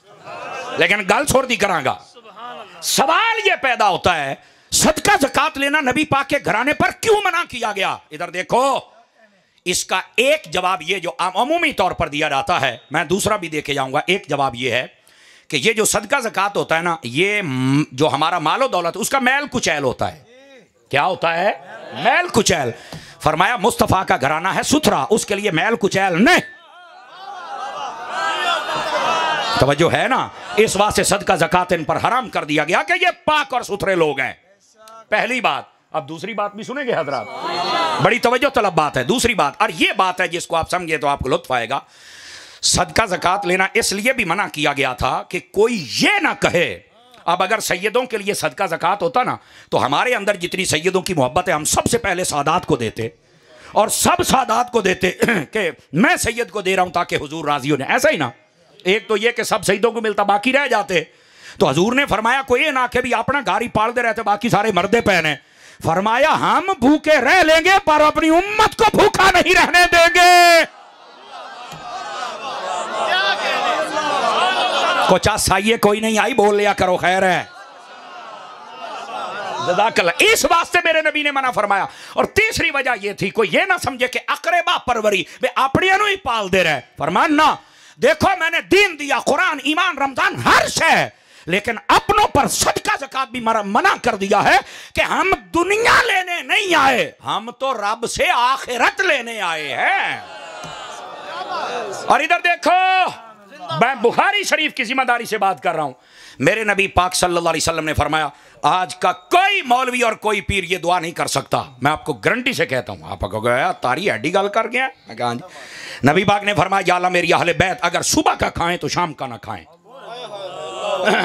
लेकिन गल छोड़ दी करांगा। सवाल ये पैदा होता है सदका ज़कात लेना नबी पाक के घराने पर क्यों मना किया गया? इधर देखो, इसका एक जवाब ये जो अमूमी तौर पर दिया जाता है, मैं दूसरा भी देके जाऊंगा। एक जवाब ये है कि ये जो सदका ज़कात होता है ना, ये जो हमारा मालो दौलत उसका मैल कुचैल होता है। क्या होता है? मैल कुचैल। फरमाया मुस्तफ़ा का घराना है सुथरा, उसके लिए मैल कुचैल नहीं। तवज्जो है ना? इस वास्ते सदका ज़कात इन पर हराम कर दिया गया कि ये पाक और सुथरे लोग हैं। पहली बात। अब दूसरी बात भी सुनेंगे हजरात, बड़ी तवज्जो तलब बात है। दूसरी बात, और ये बात है जिसको आप समझे तो आपको लुत्फ आएगा। सदका ज़कात लेना इसलिए भी मना किया गया था कि कोई ये ना कहे, अब अगर सैयदों के लिए सदका ज़कात होता ना तो हमारे अंदर जितनी सैयदों की मोहब्बत है हम सबसे पहले सादात को देते और सब सादात को देते कि मैं सैयद को दे रहा हूं ताकि हुजूर राजी हो जाए। ऐसा ही ना, एक तो ये कि सब सैयदों को मिलता बाकी रह जाते, तो हुजूर ने फरमाया कोई ना कि भी अपना गाड़ी पालते रहते बाकी सारे मर्दे पहने। फरमाया हम भूखे रह लेंगे पर अपनी उम्मत को भूखा नहीं रहने देंगे। कुछ आइए, कोई नहीं आई बोल लिया करो, खैर है। इस वास्ते मेरे नबी ने मना फरमाया। और तीसरी वजह यह थी कोई ये ना समझे कि अकरेबा परवरी वे अपनिया ही पाल दे रहे। फरमान ना, देखो मैंने दीन दिया, कुरान, ईमान, रमजान हर शय, लेकिन अपनों पर सदका ज़कात भी मना कर दिया है कि हम दुनिया लेने नहीं आए, हम तो रब से आखिरत लेने आए हैं। और इधर देखो, मैं बुखारी शरीफ की जिम्मेदारी से बात कर रहा हूं। मेरे नबी पाक सल्लल्लाहु अलैहि वसल्लम ने फरमाया आज का कोई मौलवी और कोई पीर ये दुआ नहीं कर सकता। मैं आपको गारंटी से कहता हूं। आप गया तारी हड्डी गल कर गया। मैं कहा नबी पाक ने फरमाया या अल्लाह मेरी अहले बैत अगर सुबह का खाएं तो शाम का ना खाएं,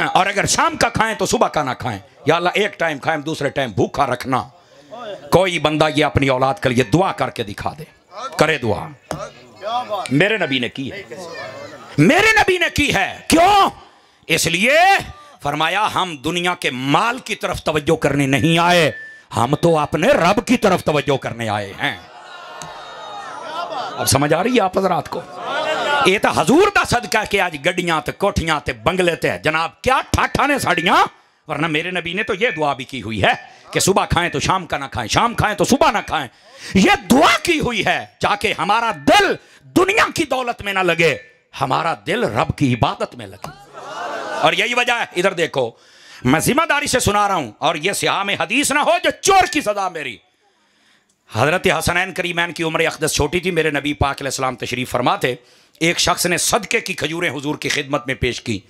और अगर शाम का खाएं तो सुबह का ना खाएं। या अल्लाह एक टाइम खाएं दूसरे टाइम भूखा रखना। कोई बंदा ये अपनी औलाद के लिए दुआ करके दिखा दे, करे दुआ। मेरे नबी ने की है, मेरे नबी ने की है। क्यों? इसलिए फरमाया हम दुनिया के माल की तरफ तवज्जो करने नहीं आए, हम तो अपने रब की तरफ तवज्जो करने आए हैं। अब समझ आ रही है आप हज़रात को? ये तो हजूर दा सदका कि आज गड्डियां ते कोठियां ते बंगले ते जनाब क्या ठाठा ने साड़ियां, वरना मेरे नबी ने तो ये दुआ भी की हुई है कि सुबह खाएं तो शाम का ना खाएं, शाम खाएं तो सुबह ना खाएं। ये दुआ की हुई है जाके हमारा दिल दुनिया की दौलत में ना लगे, हमारा दिल रब की इबादत में लगे। और यही वजह है, इधर देखो मैं जिम्मेदारी से सुना रहा हूं और यह सियाह में हदीस ना हो जो चोर की सजा मेरी। हजरत हसनैन करीमैन की उम्र अक़दस छोटी थी, मेरे नबी पाक अलैहिस्सलाम तशरीफ फरमा थे। एक शख्स ने सदके की खजूरें हुजूर की खिदमत में पेश की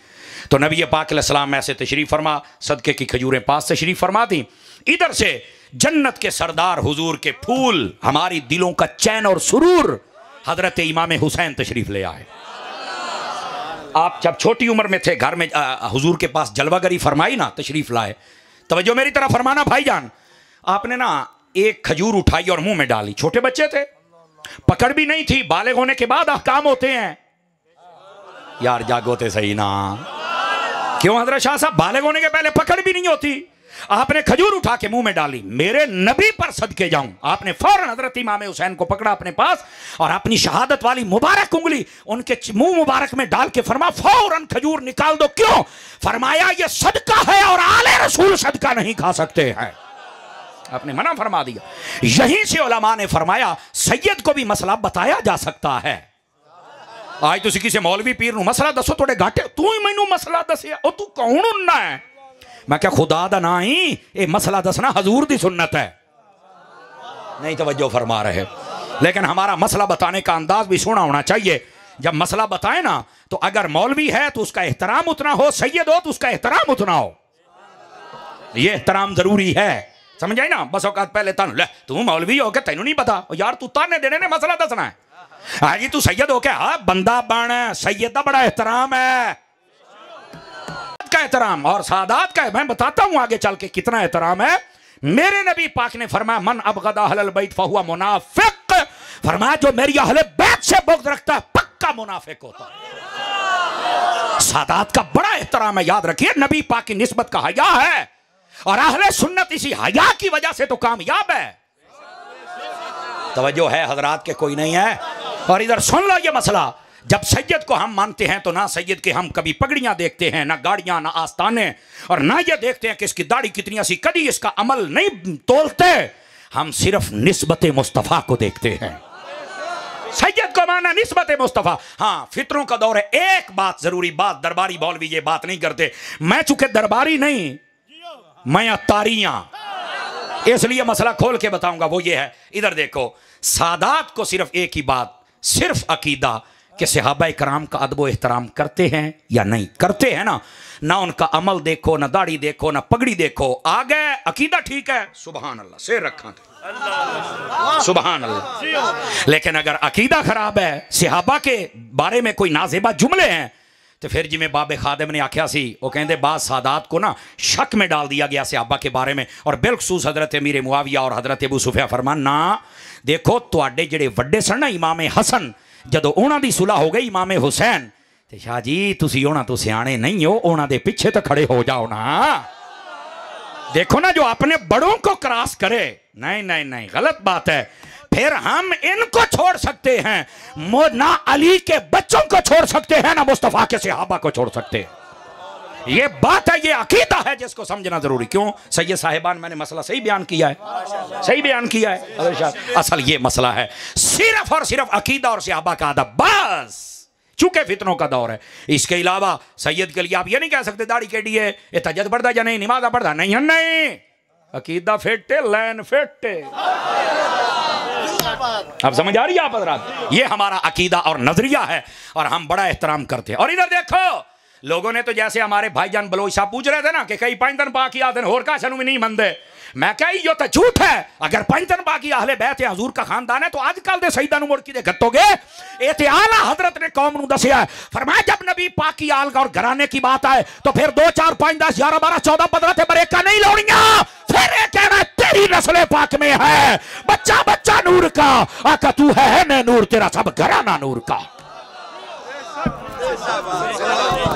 तो नबी पाक अलैहिस्सलाम ऐसे तशरीफ फरमा, सदके की खजूरें पास तशरीफ फरमा थी। इधर से जन्नत के सरदार हुजूर के फूल, हमारी दिलों का चैन और सुरूर, हजरत इमाम हुसैन तशरीफ ले आए। आप जब छोटी उम्र में थे घर में हुजूर के पास जलवागरी फरमाई ना, तशरीफ लाए। तवज्जो मेरी तरफ फरमाना भाईजान, आपने ना एक खजूर उठाई और मुंह में डाली। छोटे बच्चे थे, पकड़ भी नहीं थी। बालिग होने के बाद अहकाम होते हैं। यार जागोते सही ना, क्यों हजरत शाह साहब? बालिग होने के पहले पकड़ भी नहीं होती। आपने खजूर उठा के मुंह में डाली, मेरे नबी पर सदके जाऊं। आपने फौरन हजरत इमाम हुसैन को पकड़ा अपने पास और अपनी शहादत वाली मुबारक उंगली उनके मुंह मुबारक में डाल के फरमा फौरन खजूर निकाल दो। क्यों? फरमाया ये सदका है और आले रसूल सदका नहीं खा सकते हैं। आपने मना फरमा दिया। यहीं से उलमा ने फरमाया सैयद को भी मसला बताया जा सकता है। आज तुसी किसी मौलवी पीर नु मसला दसो थोड़े घाटे, तू ही मैनू मसला दसिया, ओ तू कौन हुन्ना है? मैं क्या खुदा दा ना ही ये मसला दसना हजूर दी सुन्नत है। नहीं तवज्जो फरमा रहे, लेकिन हमारा मसला बताने का अंदाज भी सोना होना चाहिए। जब मसला बताए ना तो अगर मौलवी है तो उसका एहतराम उतना हो, सैयद हो तो उसका एहतराम उतना हो। ये एहतराम जरूरी है, समझ आई ना? बस औकात पहले तन ले तू मौलवी हो के तेनू नहीं पता, यार तू ताने देने ने मसला दसना है। आज तू सैयद हो के हाँ बंदा बन, सैयद का बड़ा एहतराम है, का एहतराम और सादात का है। मैं बताता हूं आगे चल के कितना एहतराम है। मेरे नबी पाक ने फरमाया मन अबगदा अहलल बैत फहुवा मुनाफिक। फरमाया जो मेरी अहले बैत से बुग़्ज़ रखता है पक्का मुनाफिक होता है। सादात का बड़ा एहतराम है, याद रखिए। नबी पाक की निस्बत का हया है और अहले सुन्नत इसी हया की वजह से तो कामयाब है। तवज्जो है हजरात के कोई नहीं है? और इधर सुन लो ये मसला, जब सैयद को हम मानते हैं तो ना सैयद के हम कभी पगड़ियां देखते हैं, ना गाड़ियां, ना आस्ताने, और ना ये देखते हैं कि इसकी दाढ़ी कितनी सी, कभी इसका अमल नहीं तोलते। हम सिर्फ निस्बत मुस्तफ़ा को देखते हैं। सैयद को माना निस्बत मुस्तफ़ा। हाँ, फितरों का दौर है। एक बात जरूरी बात, दरबारी मौलवी ये बात नहीं करते, मैं चूंकि दरबारी नहीं, मैं अत्तारियां, इसलिए मसला खोल के बताऊंगा। वो ये है, इधर देखो, सादात को सिर्फ एक ही बात, सिर्फ अकीदा कि सहाबा कराम का अदब व एहतराम करते हैं या नहीं करते हैं ना, ना उनका अमल देखो, ना दाढ़ी देखो, ना पगड़ी देखो, आ गए अकीदा ठीक है, सुबहान अल्लाह से रखा, सुबहान अल्लाह। लेकिन अगर अकीदा खराब है, सहाबा के बारे में कोई नाजेबा जुमले हैं, तो फिर जिमें बाबे खादिम ने आख्या सी, वो कहते बाद सादात को ना शक में डाल दिया गया सहाबा के बारे में, और बिलखसूस हजरत अमीर मुआविया और हजरत अबू सुफियान फरमान ना देखो, तुहाडे जिहड़े वड्डे सन ना इमाम हसन, जदों उन्हां दी सुलह हो गई इमाम हुसैन, ते शाह जी तुसी उन्हां तो सियाणे नहीं हो, उन्हां दे पीछे तो खड़े हो जाओ ना। देखो ना, जो अपने बड़ों को क्रॉस करे, नहीं नहीं नहीं, गलत बात है। फिर हम इनको छोड़ सकते हैं, ना अली के बच्चों को छोड़ सकते हैं, ना मुस्तफा के सहाबा को छोड़ सकते हैं। ये बात है, ये अकीदा है जिसको समझना जरूरी। क्यों सैयद साहिबान, मैंने मसला सही बयान किया है, सही बयान किया है। असल ये मसला है सिर्फ और सिर्फ अकीदा और सहाबा का अदब, बस। चूंकि फितनों का दौर है, इसके अलावा सैयद के लिए आप ये नहीं कह सकते दाढ़ी केडी है, ये तजद पढ़ता या नहीं, नमाजा पढ़ता नहीं है, नहीं, अकीदा फिट है, लैन फिट है। अब समझ आ रही है आप हज़रात? ये हमारा अकीदा और नजरिया है, और हम बड़ा एहतराम करते हैं। और इधर देखो, लोगों ने तो जैसे हमारे भाईजान बलोच साहब पूछ रहे थे ना कि कई पंजतन पाकी आते होर का भी नहीं मनते, मैं क्या यो तो झूठ है। अगर पंजतन पाकी अहले बैत है, हजूर का खानदान है, तो आजकल दे सईदा मुड़ के गत्तोगे। ये आला हजरत ने कौम नूं दसिया है, फरमाया जब नबी पाक की आल और घराने की बात आए तो फिर 2 4 5 10 11 12 14 15 थे बरेका नहीं लौड़ियां, फिर ये कहना तेरी नस्ल पाक में है, बच्चा बच्चा नूर का, आका तू है न नूर, तेरा सब घराना नूर का।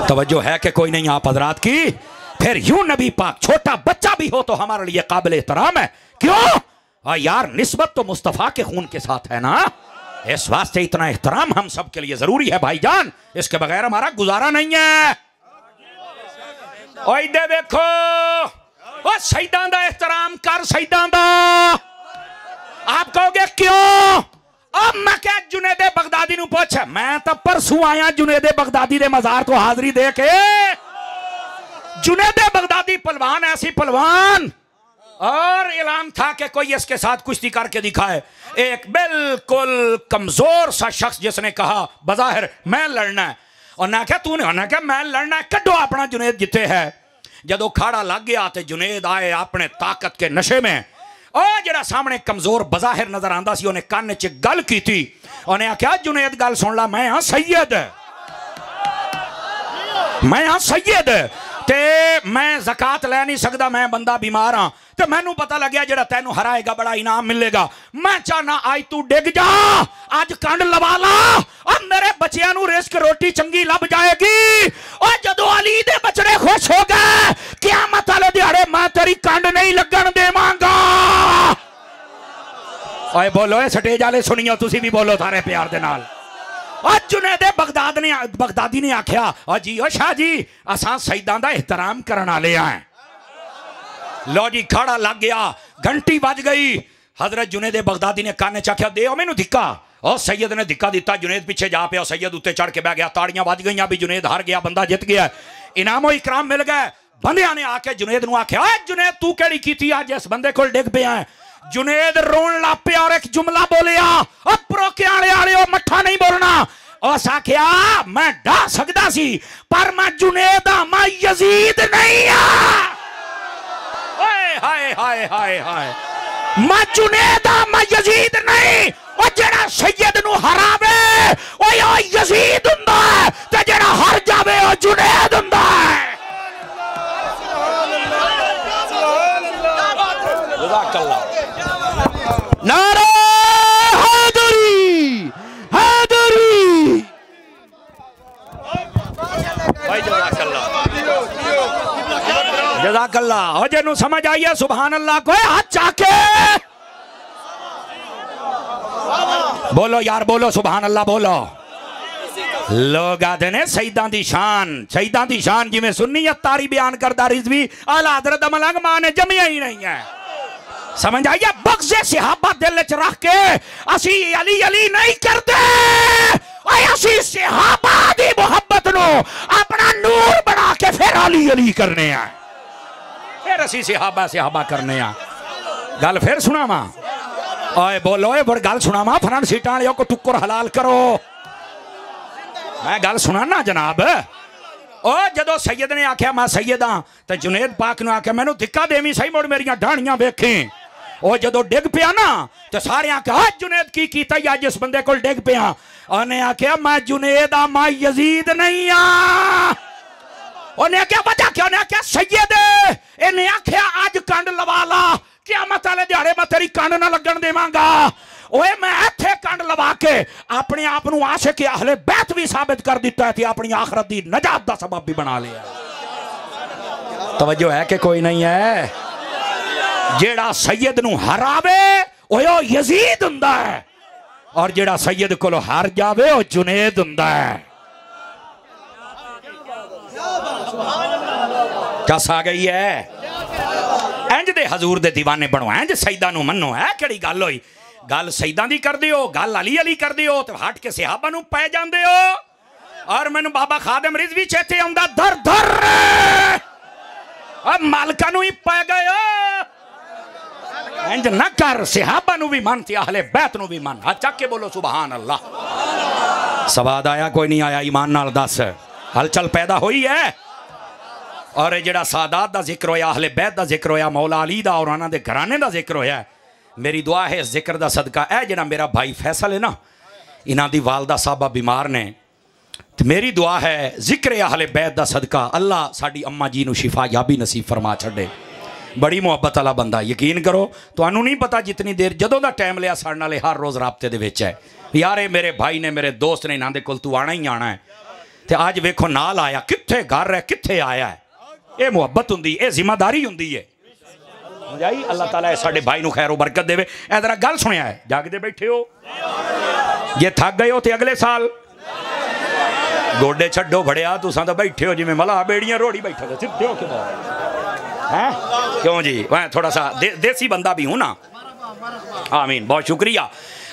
तवज्जो है कि कोई नहीं आप हजरात की? फिर यूं नबी पाक छोटा बच्चा भी हो तो हमारे लिए काबिल एहतराम है। क्यों यार, निस्बत तो मुस्तफा के खून के साथ है ना, इस वास्ते इतना एहतराम हम सब के लिए जरूरी है भाईजान, इसके बगैर हमारा गुजारा नहीं है। ओए दे देखो, ओ शहीदां दा एहतराम कर, शहीदां दा। आप कहोगे क्यों? अब मैं क्या जुनेदे बगदादी नूं पूछ, मैं तो परसों आया जुनेदे बगदादी दे मजार तो हाजरी दे के। जुनेदे बगदादी पहलवान, ऐसी पहलवान, और ऐलान था कि कोई इसके साथ कुश्ती करके दिखाए। एक बिल्कुल कमजोर सा शख्स जिसने कहा बजाहिर मैं लड़ना है, और ना क्या तूने, ना क्या मैं लड़ना है, कड्डो अपना जुनेद जिते है। जदों खाड़ा लग गया तो जुनेद आए अपने ताकत के नशे में, और जरा सामने कमजोर बजाहिर नजर आंदा सी, उन्हें कान च गल की थी, उन्हें आख्या जुनेद गल सुन ला, मैं हाँ सैयद, मैं हाँ सैयद, ते मैं ज़कात ले नहीं सकता, मैं बंदा बीमार हाँ, तो मैनू पता लग्या जरा तेनू हराएगा बड़ा इनाम मिलेगा, मैं चाहना आज तू डिग जा, आज कंड लवा ला, और मेरे बच्चियां नू रिस्क रोटी चंगी लभ जाएगी। और जदों अली दे बचड़े खुश हो गए, क़यामत वाले दिहाड़े मैं तेरी कंड नहीं लगन देवांगा। ओए बोलो, स्टेज वाले सुनियो, तुसी भी बोलो थारे प्यार दे नाल। और जुनेदे बगदादी ने आख्या, और जी ओ शाह जी, असां शहीदां दा एहतराम करन वाले आए। लो जी, खाड़ा लग गया, घंटी बज गई, हजरत जुनेदे बगदादी ने काने चाख्या दे मैनू धिक्का, और सैयद ने धिक्का दिता, जुनेद पीछे जा पे, और सैयद उत्ते चढ़ के बह गया, ताड़ियां बज गई, भी जुनेद हार गया, बंदा जित गया, इनामो इकराम मिल गए। बंदियां ने आके जुनेद नू आख्या, जुनेद तू केड़ी कीती अज इस बंदे कोल डिग पिया है। जुनेद रोन लग पिया और एक जुमला बोलिया, प्रोके आले मठा नहीं बोलना। उस आख्या मैं डा सकता सी, पर मैं जुनेद मैं यजीद नहीं आ। हाय हाय हाय हाय, मैं जुनेद मैं यजीद नहीं। ओ जेड़ा सैयद नू हरावे ओ यजीद हुंदा है, ते जेड़ा हार जावे ओ जुनेद हुंदा है। नारे हैदरी, हैदरी, जज़ाकल्लाह। हो जेनू समझ आई है सुभान अल्लाह को हाथ चाके बोलो यार, बोलो सुभान अल्लाह बोलो। लोग आते ने शहीदां दी शान, शहीदां दी शान जिवें सुन्नी अत्तारी बयान करदा, रिजवी आला हज़रत मलंग मां ने जमिया ही नहीं है। समझ आइए, बग़्ज़े सहाबा दिल च रख के असी अली अली नहीं करते, असी सहाबा दी मुहब्बत नो अपना नूर बना के फिर अली अली करने हैं, फिर असी सहाबा सहाबा करने हैं। गल फिर सुनावा, ओए बोलो बड़ गल सुनावा, फ्रंट सीटां वाले को टुक्कर हलाल करो। मैं गल सुना ना जनाब, ओ जदों सैयद ने आख्या मैं सैयद हाँ, तो जुनेद पाक ने आख्या मैनू धिक्का देवी सही, मुड़ मेरियां ढाणियां वेखी। ओ जदों डिग पिया ना तो सारे आख्या जुनेद की कीता ही अज इस बंदे को डिग पिया। उन्हें आख्या मैं जुनेद आ, मैं यजीद नहीं आ। उन्हें आख्या वजह क्या? उन्हें आख्या सैयद इन्हें आख्या अज कंड लवा ला, क़यामत वाले दिहाड़े मैं तेरी कंड ना लगन देवांगा। ओए मैं इत्थे कंड लवा के अपने आप नूं आशिक अहले बैत भी साबित कर दिता है, अपनी आखरत दी नजात दा सबब भी बना लिया। तवज्जो है कि कोई नहीं है? जेड़ा सैयद नूं हरावे ओए ओ यजीद हुंदा है, और जेड़ा सैयद कोलों हार जावे ओ जुनेद हुंदा है। कस आ गई है? इंज दे हजूर दे दीवाने बनो, इंज सैयदा नूं मन्नो। है केड़ी गल होई? गल सैयदा दी कर दियो, गल अली अली कर दियो तो हट के सहाबा नूं पै जांदे हो। और मैनू बाबा खादिम रिजवी चेते आउंदा, दर दर अब मालका नूं ही पै गए हो। इंज ना कर, सहाबा नूं भी मन ते अहले बैत नूं भी मन। हाथ चक के बोलो सुभान अल्लाह। सवाद आया कोई नहीं आया? ईमान नाल दस, हलचल पैदा हुई है। और जेड़ा सादात दा जिक्र होया, अहले बैत दा जिक्र होया, मौला अली दा और उन्हां दे घराने दा जिक्र होया, मेरी दुआ है इस जिक्र दा सदका है जेड़ा मेरा भाई फैसल है ना, इन्हां दी वालदा साहबा बीमार ने, तो मेरी दुआ है जिक्र अहले बैत दा सदका अल्लाह साडी अम्मा जी नूं शिफा याबी नसीब फरमा छड़े। बड़ी मुहब्बत वाला बंदा, यकीन करो तुहानू नहीं पता जितनी देर जदों दा टाइम लिया साडे नाल हर रोज़ राबते दे विच है। यार ये मेरे भाई ने, मेरे दोस्त ने, इन्हां दे कोल तू आना ही आना है। तो अज वेखो नाल आया, कित्थे घर है, कित्थे आया है। ये मुहब्बत हुंदी, ये जिम्मेदारी हुंदी है। जाई अल्लाह ताला साडे भाई नूं खैर बरकत देवे। ए जरा गल सुनिया है, जागदे बैठे हो, जे थक गए हो तो अगले साल गोडे छड्डो भड़िया, तुसां तो बैठे हो जिवें मलाह बेड़ियां रोड़ी बैठे हो, सिद्धे हो क्यों हैं? क्यों जी? मैं थोड़ा सा देसी बंदा भी हूं ना। आमीन, बहुत शुक्रिया।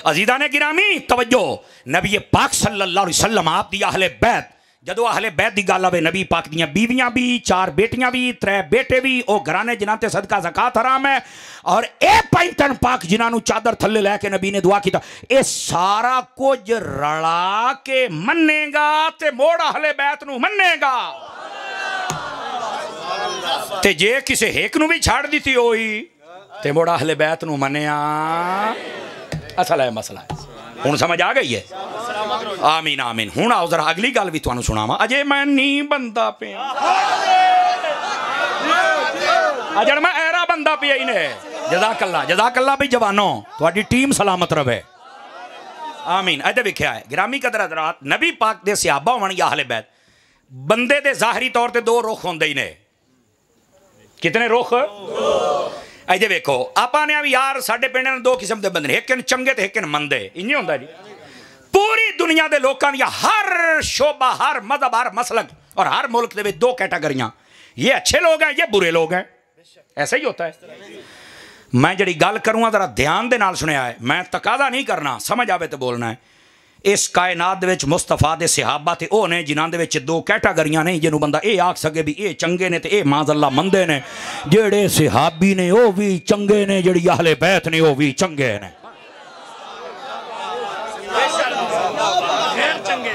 अजीदा ने गिरामी तवज्जो, नबी पाक सल्लल्लाहु अलैहि वसल्लम आप दी अहले बैत, जदों अहले बैत की गल आवे, नबी पाक दियां बीवियां भी, 4 बेटियां भी, 3 बेटे भी, ओ घराने जिन्हां ते सदका ज़कात हराम है, और ए पैंतन पाक जिन्हां नूं चादर थल्ले लैके नबी ने दुआ कीता, ये सारा कुछ रला के मन्नेगा ते मोड़ अहले बैत नूं मन्नेगा। ते जे किसे हेक नूं भी छाड़ दी होई ते मोड़ अहले बैत नूं मन्निया। असल है मसला है, हुण समझ आ गई है? आमीन आमीन। हुण आओ जरा अगली गल भी तुहानू सुनावा। अजे मैं नी बनदा पिया, अजड़ मैं ऐरा बंदा पिया ही ने। जज़ाकल्लाह जज़ाकल्लाह भी जवानो, तुहाडी टीम सलामत रवे। आमीन। इधर लिखिया है गिरामी कदर हज़रात, नबी पाक दे सहाबा होण या अहले बैत, बंदे दे ज़ाहरी तौर ते 2 रुख होंदे ही ने। कितने रुख? इधर वेखो, आपां ने भी यार साडे पिंड 2 किस्म के बंदे ने, एक चंगे ते एक मंदे। इंज होंदा जी। पूरी दुनिया के लोगों दी हर शोबा, हर मजहब, हर मसलक और हर मुल्क के 2 कैटागरियां, ये अच्छे लोग हैं, ये बुरे लोग हैं। ऐसा ही होता है। मैं जी गल करूँगा जरा ध्यान दे नाल सुनिया है, मैं तकादा नहीं करना, समझ आवे तो बोलना है। इस कायनात दे विच मुस्तफा दे सहाबा ते ओ ने जिन्हां दे विच 2 कैटागरियां नहीं, जिन्हों बंदा ये आख सके भी ये चंगे ने ते ये माज़अल्लाह मंदे ने। जेड़े सहाबी ने वो भी चंगे ने, जेड़ी अहले बैत ने वो भी चंगे ने।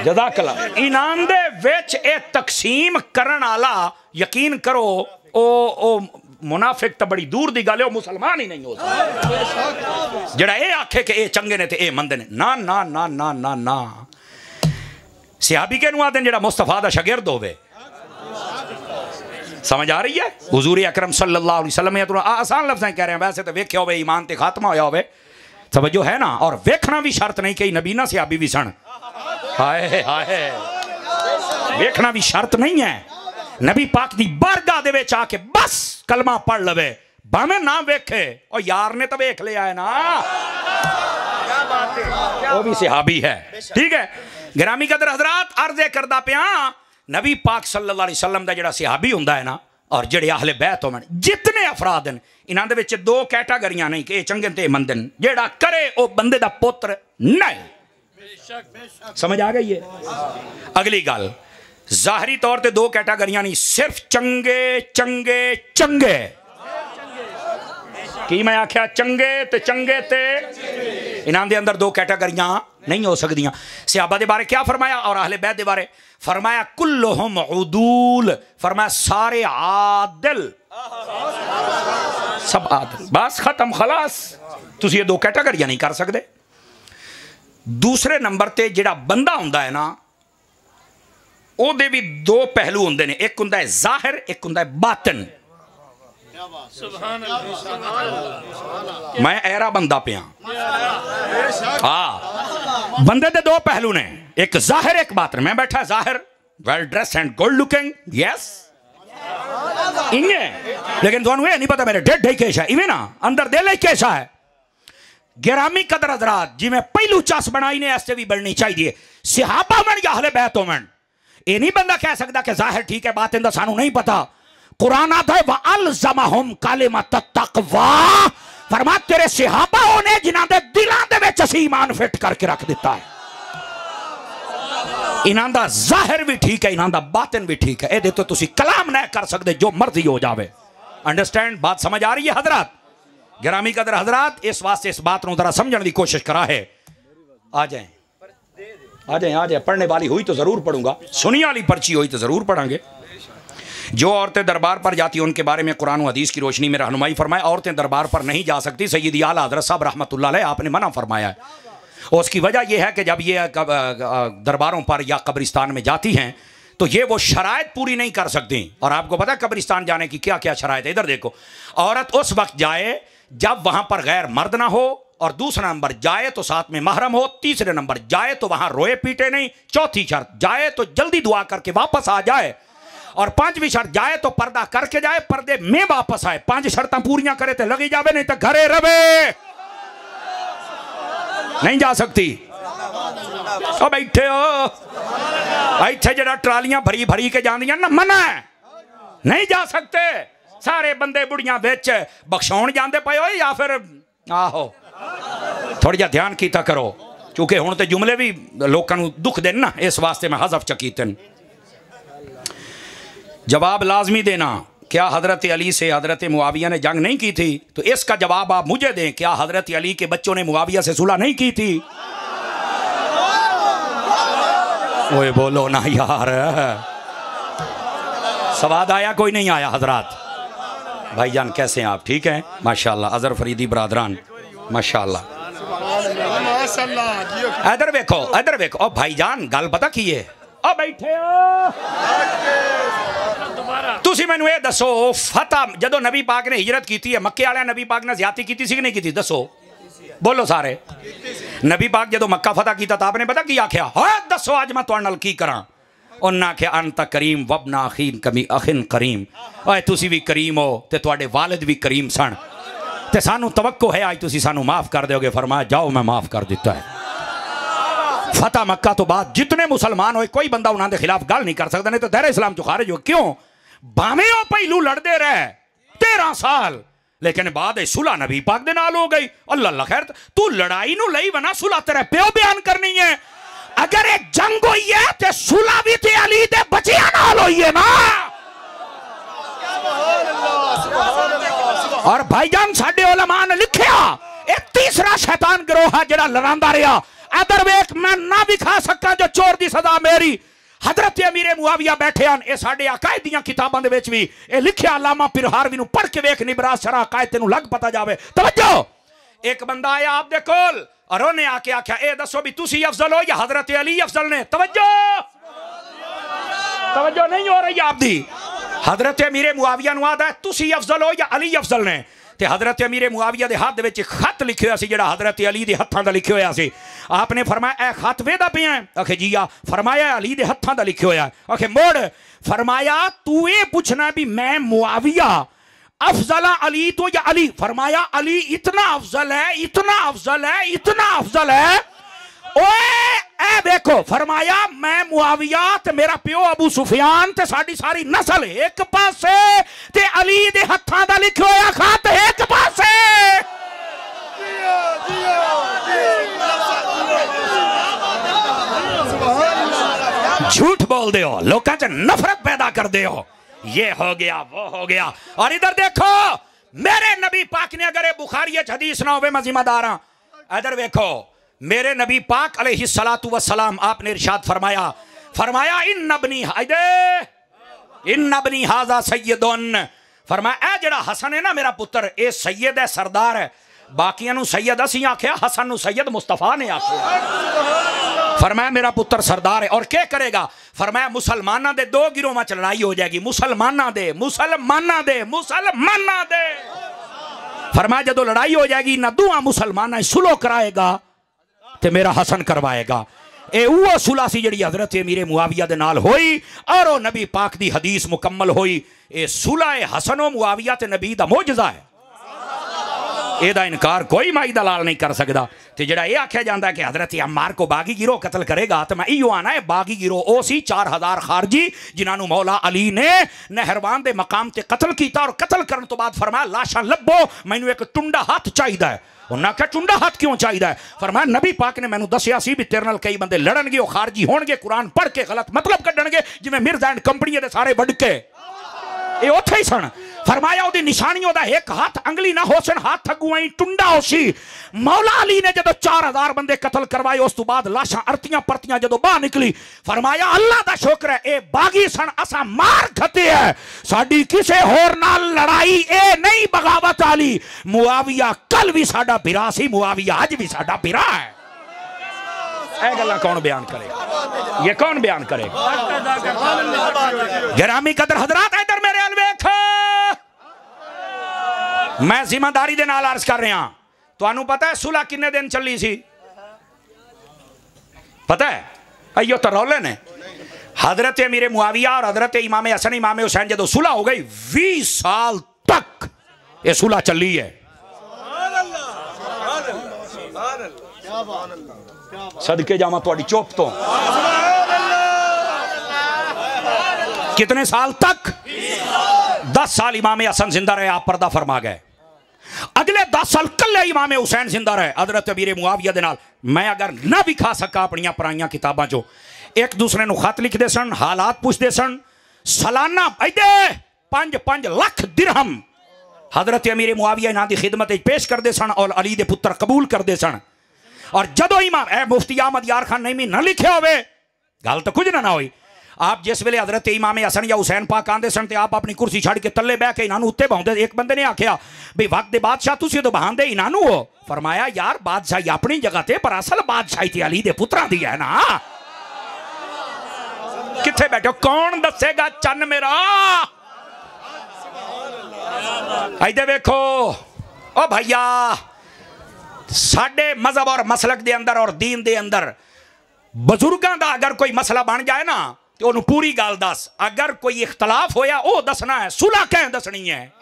जज़ाकल्लाह। इनाम दे विच ए तकसीम करन वाला यकीन करो ओ मुनाफिक तो बड़ी दूर दी गल है, मुसलमान ही नहीं हो सकता जेड़ा ये आखे कि ये चंगे ने ते ये मंदे ने। ना ना ना ना ना ना, सहाबी के आते जेड़ा मुस्तफा दा शागिर्द होवे। समझ आ रही है? हुजूर अकरम सल्लल्लाहु अलैहि वसल्लम आसान लफ्ज़ कह रहे हैं, वैसे तो वेख्या होवे ईमान ते खात्मा होया होवे, तवज्जो है ना। और वेखना भी शर्त नहीं कि नबी ना सहाबी भी सन। हाय हाय, वेखना भी शर्त नहीं है। नबी पाक दी बारगाह दे विच आके बस कलमा पढ़ लवे, भावें ना वेखे, और यार ने तो वेख लिया है ना, वो भी सहाबी है। ठीक है गिरामी कदर हजरात, अर्ज़े करदा पिया, नबी पाक सल्लल्लाहु अलैहि वसल्लम दा जेड़ा सहाबी हुंदा है ना, और जेड़े आहले बैत होवन जितने अफराद हैं इन्हां दे विच दो कैटागरियां नहीं कि चंगे ते मंदन जेड़ा करे वो बंदे दा पुत्र नहीं। समझ आ गई है? अगली गल ज़ाहरी तौर ते दो कैटागरियां नहीं सिर्फ चंगे चंगे चंगे की मैं आख्या चंगे ते चंगे ते इन्हां दे अंदर दो कैटागरियां नहीं हो सकदियां। सहाबा दे बारे क्या फरमाया और अहले बैत दे बारे फरमाया कुल्लुहुम उदूल, फरमाया सारे आदिल, सब आदिल, बस खत्म खलास। तुसी ये दो कैटागरियां नहीं कर सकते। दूसरे नंबर ते जिहड़ा बंदा हुंदा है ना ओहदे भी दो पहलू हुंदे ने, एक हुंदा है जाहिर एक हुंदा है बातिन। मैं ऐरा बंदा पिया हाँ बंदे दे दो पहलू ने, एक जाहिर एक बातिन। मैं बैठा जाहिर well dress and good looking yes इन्हें, लेकिन तुहानू ये नहीं पता मेरे ढिड कैसा है इवें ना अंदर दिल कैसा है। गिरामी कदर हजरात जिवें पहलू चस बनाई ने ऐसे भी बननी चाहिए। सहाबा मन या अहले बैत होवन ये नहीं बंदा कह सकता कि जाहिर ठीक है बातिन दा सानू नहीं पता। कुरान आता है वअलज़महुम कलिमत तक़वा, फरमा तेरे सहाबा होने जिन्हां दे दिलां दे विच असीं ईमान फिट करके रख दिता है। इन्हां दा जाहिर भी ठीक है इन्हां दा बातिन भी ठीक है, ए तो तुसी कलाम नहीं कर सकते जो मर्जी हो जावे। अंडरस्टैंड बात समझ आ रही है हजरत? गिरामी कदर हजरात इस वास्ते इस बात को जरा समझने की कोशिश करा है। आ जाए आ जाए आ जाए, पढ़ने वाली हुई तो जरूर पढ़ूंगा, सुनी वाली पर्ची हुई तो जरूर पढ़ांगे। जो औरतें दरबार पर जाती हैं उनके बारे में कुरान और हदीस की रोशनी में रहनुमाई फरमाए। औरतें दरबार पर नहीं जा सकती, सैयदी आला हज़रत साहब रहमतुल्लाह अलैह आपने मना फरमाया है। और उसकी वजह यह है कि जब ये दरबारों पर या कब्रिस्तान में जाती हैं तो ये वो शराइत पूरी नहीं कर सकती। और आपको पता है कब्रिस्तान जाने की क्या क्या शराइत है? इधर देखो, औरत उस वक्त जाए जब वहां पर गैर मर्द ना हो, और दूसरा नंबर जाए तो साथ में महरम हो, तीसरे नंबर जाए तो वहां रोए पीटे नहीं, चौथी शर्त जाए तो जल्दी दुआ करके वापस आ जाए, और पांचवी शर्त जाए तो पर्दा करके जाए, पर्दे में वापस आए। पांच शर्तां पूरियां करे तो लगी जावे, नहीं तो घरे रवे, नहीं जा सकती। ओ बैठे हो इत्थे जरा ट्रालियां भरी भरी के जांदियां ना, मना है नहीं जा सकते। सारे बंदे बुढ़ियां बिच बख्शाउण जांदे पए हो या फिर आहो थोड़ा जिहा ध्यान कीता करो, क्योंकि हुण ते जुमले भी लोकां नूं दुख देन ना, इस वास्ते मैं हज़फ च कीते। जवाब लाजमी देना, क्या हजरत अली से हजरत मुआविया ने जंग नहीं की थी? तो इसका जवाब आप मुझे दें, क्या हजरत अली के बच्चों ने मुआविया से सुलह नहीं की थी? ओए बोलो ना यार, सवाद आया कोई नहीं आया? हजरात भाईजान कैसे हैं आप? ठीक हैं माशाल्लाह। अजहर फरीदी बरादरान माशाल्लाह, इधर देखो इधर देखो। और भाईजान गल पता की है? ओ बैठे हो तुसी मैनू ये दसो, फतह जदों नबी पाक ने हिजरत की है मक्के वाले नबी पाक ने ज़्यादती की थी कि नहीं की थी? दसो बोलो सारे। नबी पाक जदों मक्का फतह किया तो आपने पता की आख्या? हाँ दसो अज मैं तुहाडे नाल की करा? उन्हें आख्या अंत करीम वबना अखीन कमी अखिन करीम, ओए तुसी भी करीम हो ते तुहाडे वालिद भी करीम सन, ते सानू तवक्को है आज तुसी सानू माफ कर दोगे। फरमाया जाओ मैं माफ कर दिता है। फतह मक्का तो बाद जितने मुसलमान होए कोई बंदा उन्होंने खिलाफ गल नहीं कर सकता, नहीं तो दायरे इस्लाम चो खारिज हो। क्यों? भावें ओ पहलू लड़ते रहे 13 साल, लेकिन बाद सुलह नबी पाक दे नाल हो गई। अल्लाह खैर, तू लड़ाई नू लई बना, सुलह तेरे प्यो बयान करनी है। अगर एक जंग हुई है तो सुलह भी ते अली दे बच्चियां नाल हुई है ना। और भाईजान साडे उलमा ने लिखिया एक तीसरा शैतान गिरोह है जिहड़ा लड़ांदा रहा। अदर वेख मैं ना भी खा सका जो चोर दी सजा मेरी। हजरत अमीर मुआविया बैठे हैं, ये साडे अकायद दीयां किताबां दे विच भी ये लिखिया। अल्लामा पीर हारवी नू पढ़ के वेख निबरास शरा अकायद तेनू लग पता जावे। तवज्जो, एक बंदा आया आप दे कोल और उन्हें आके आख्या ए दसो भी तुसी अफजल हो या हजरत अली अफजल ने? तवज्जो तवज्जो नहीं हो रही आप दी। हजरत अमीर मुआविया नू आदा तुसी अफजल हो या अली अफजल ने? ते हजरत अमीर मुआविया दे हाथ दे विच खत लिखिया सी जिहड़ा हजरत अली दे हत्थां दा लिखिया होया सी। आपने फरमाया ए खत वेदा पिया? आखे जी आ। फरमाया अली दे हत्थां दा लिखिया होया। आखे मोड़। फरमाया तू ये पूछना भी मैं मुआविया अफजल अली तो या अली? फरमाया अली इतना अफजल है, इतना अफजल है, इतना अफजल है। ओए ए ए देखो फरमाया मैं मुआविया ते मेरा प्यो अबू सुफियान ते साडी सारी नस्ल एक पासे ते अली दे हत्थां दा लिखिया होया खत एक पासे। झूठ बोल दे हो, लोगों च नफरत पैदा कर दे हो, ये हो गया वो हो गया। और इधर देखो मेरे नबी पाक ने, अगर बुखारी हदीस ना हो मैं जिम्मेदार हाँ, इधर देखो मेरे नबी पाक अलैहिस्सलातु वस्सलाम आपने इरशाद फरमाया, फरमाया इन नबनी हाजा सैयदुन, फरमाया ए जेड़ा हसन है ना मेरा पुत्र ए सैयद है, सरदार है। बाकियां नू सैयद असी आख्या, हसन नू सैयद मुस्तफा ने आख्या। फरमाया मेरा पुत्र सरदार है। और क्या करेगा? फरमाया मुसलमाना दे दो गिरोह च लड़ाई हो जाएगी, मुसलमाना दे फरमाया जदों लड़ाई हो जाएगी ना दुआ मुसलमान सुलह कराएगा ते मेरा हसन करवाएगा। ए वो सुलह सी जिहड़ी हजरत अमीर मुआविया दे नाल होई और ओ नबी पाक दी हदीस मुकम्मल होई। ए सुलह हसन व मुआविया ते नबी दा मोजज़ा है, एदा इनकार कोई माई दलाल नहीं कर सकता। तो जेड़ा ये आख्या जाता है कि हजरत अम्मार को बागी गिरोह कतल करेगा, तो मैं इो आना है बागी गिरोह ओ सी 4000 खारजी जिन्होंने मौला अली ने नहरवान दे मकाम ते कतल किया। और कतल करने तो बाद फरमाया लाशा लभो मैनू एक टुंडा हाथ चाहिए है। उन्हें आख्या टुंडा हाथ क्यों चाहिए? फरमाया नबी पाक ने मैनू दसिया सी भी तेरे नाल कई बंदे लड़नगे, वो खारजी होणगे, कुरान पढ़ के गलत मतलब कढ़णगे जिवें मिर्जा एंड कंपनी दे सारे वडके ये उत्थे ही सन। फरमाया ओदी निशानियों दा एक हाथ अंगली ना हो सन, हाथ अगुआई टुंडा हो सी। मौला अली ने जदों 4000 बंदे कतल करवाए उस तो बाद लाशां अरतियां परतियां जदों बाहर निकली, फरमाया अल्लाह दा शुक्र है ए बागी सन, असा मार खते है, साडी किसे होर नाल लड़ाई ए नहीं बगावत आली। मुआविया कल भी साडा बिरा सी, मुआविया अज भी साडा बिरा है। ए गल्लां कौन बयान करेगा? ये कौन बयान करेगा? गिरामी कदर हजरात इधर मेरे अल वेख, मैं जिम्मेदारी दे नाल अर्ज कर रहा। तुहानू पता है सुलह किन्ने दिन चली सी? पता है? अयो तो रौले ने हजरत अमीर मुआविया और हजरत इमाम हसन इमाम हुसैन जदों सुलह हो गई 20 साल तक ये सुलह चली है। सदके जावा तुहाडी चुप तो। कितने साल तक? 10 साल इमाम हसन जिंदा रहे, आप पर्दा फरमा गए। अगले 10 साल कल्ले इमाम हुसैन जिंदा रहे हजरत अमीर मुआविया दे नाल। मैं अगर ना विखा सका अपनी पुरानियां किताबां चो, एक दूसरे नूं खत लिखते सन, हालात पूछते सन, सालाना 5 लाख दिरहम हजरत अमीर मुआविया इन्हां दी खिदमत पेश करते सन और अली दे पुत्र कबूल करते सन। और जदों इमाम मुफ्ती अहमद यार खान नहीं ना लिखे होवे गल तो कुछ ना हुई। आप जिस वेले हजरत इमाम हसन या हुसैन पाक आंदे सन तो आप अपनी कुर्सी छड़ के तले बह के इन्होंने उत्ते बहाते। एक बंदे ने आख्या भी वक्त दे बादशाह तुसीं तो बहांदे इन्होंने हो। फरमाया यार बादशाही अपनी जगह ते पर असल बादशाही ते अली दे पुत्रा दी है ना। किथे बैठो कौन दसेगा चन्न मेरा? इधर वेखो ओ भैया, साडे मजहब और मसलक दे अंदर और दीन दे अंदर बजुर्गों का अगर कोई मसला बन जाए ना तो उन्होंने पूरी गल दस। अगर कोई इख्तलाफ होया वो दसना है, सुलह कैं दसनी है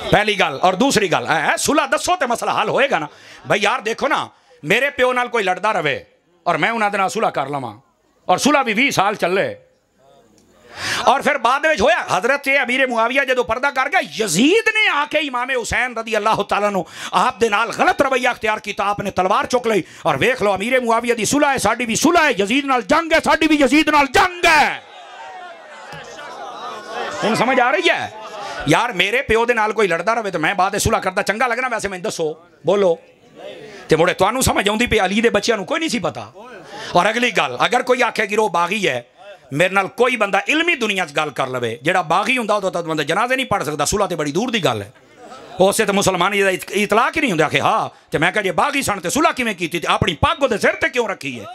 पहली गल। और दूसरी गल है सुलह दसो तो मसला हल होएगा ना। भाई यार देखो ना, मेरे प्यो नाल कोई लड़दा रहे और मैं उन्होंने नाल सुलह कर लवां और सुलह भी 20 साल चले और फिर बाद में होया हजरत अमीर मुआविया जो पर्दा कर गया, यजीद ने आके इमाम हुसैन रदी अल्लाह तआला नु आप दे नाल गलत रवैया अख्तियार किया। आपने तलवार चुक ली और वेख लो अमीर मुआविया दी सुलह है, साडी भी सुलह है, यजीद नाल जंग है, साडी भी यजीद नाल जंग है। हुण समझ आ रही है? यार मेरे प्यो दे नाल कोई लड़दा रहे तो मैं बाद सुलह करदा चंगा लगना? वैसे मैं दसो बोलो ते मुड़े तुहानू समझ आउंदी पे अली दे बच्चियां नू कोई नहीं सी पता। और अगली गल, अगर कोई आखे गिरोह बागी है, मेरे नाल कोई बंदा इलमी दुनिया च गल कर लवे, जेड़ा बागी हुंदा उदों तक बंदा जनाजे नहीं पढ़ सकता, सुलह ते बड़ी दूर दी गल है। उसे तो मुसलमान इतलाक ही नहीं होंगे। आखे हाँ तो मैं कह जे बागी सन ते सुलह किवें कीती ते अपनी पग उहदे सिर ते क्यों रखी है?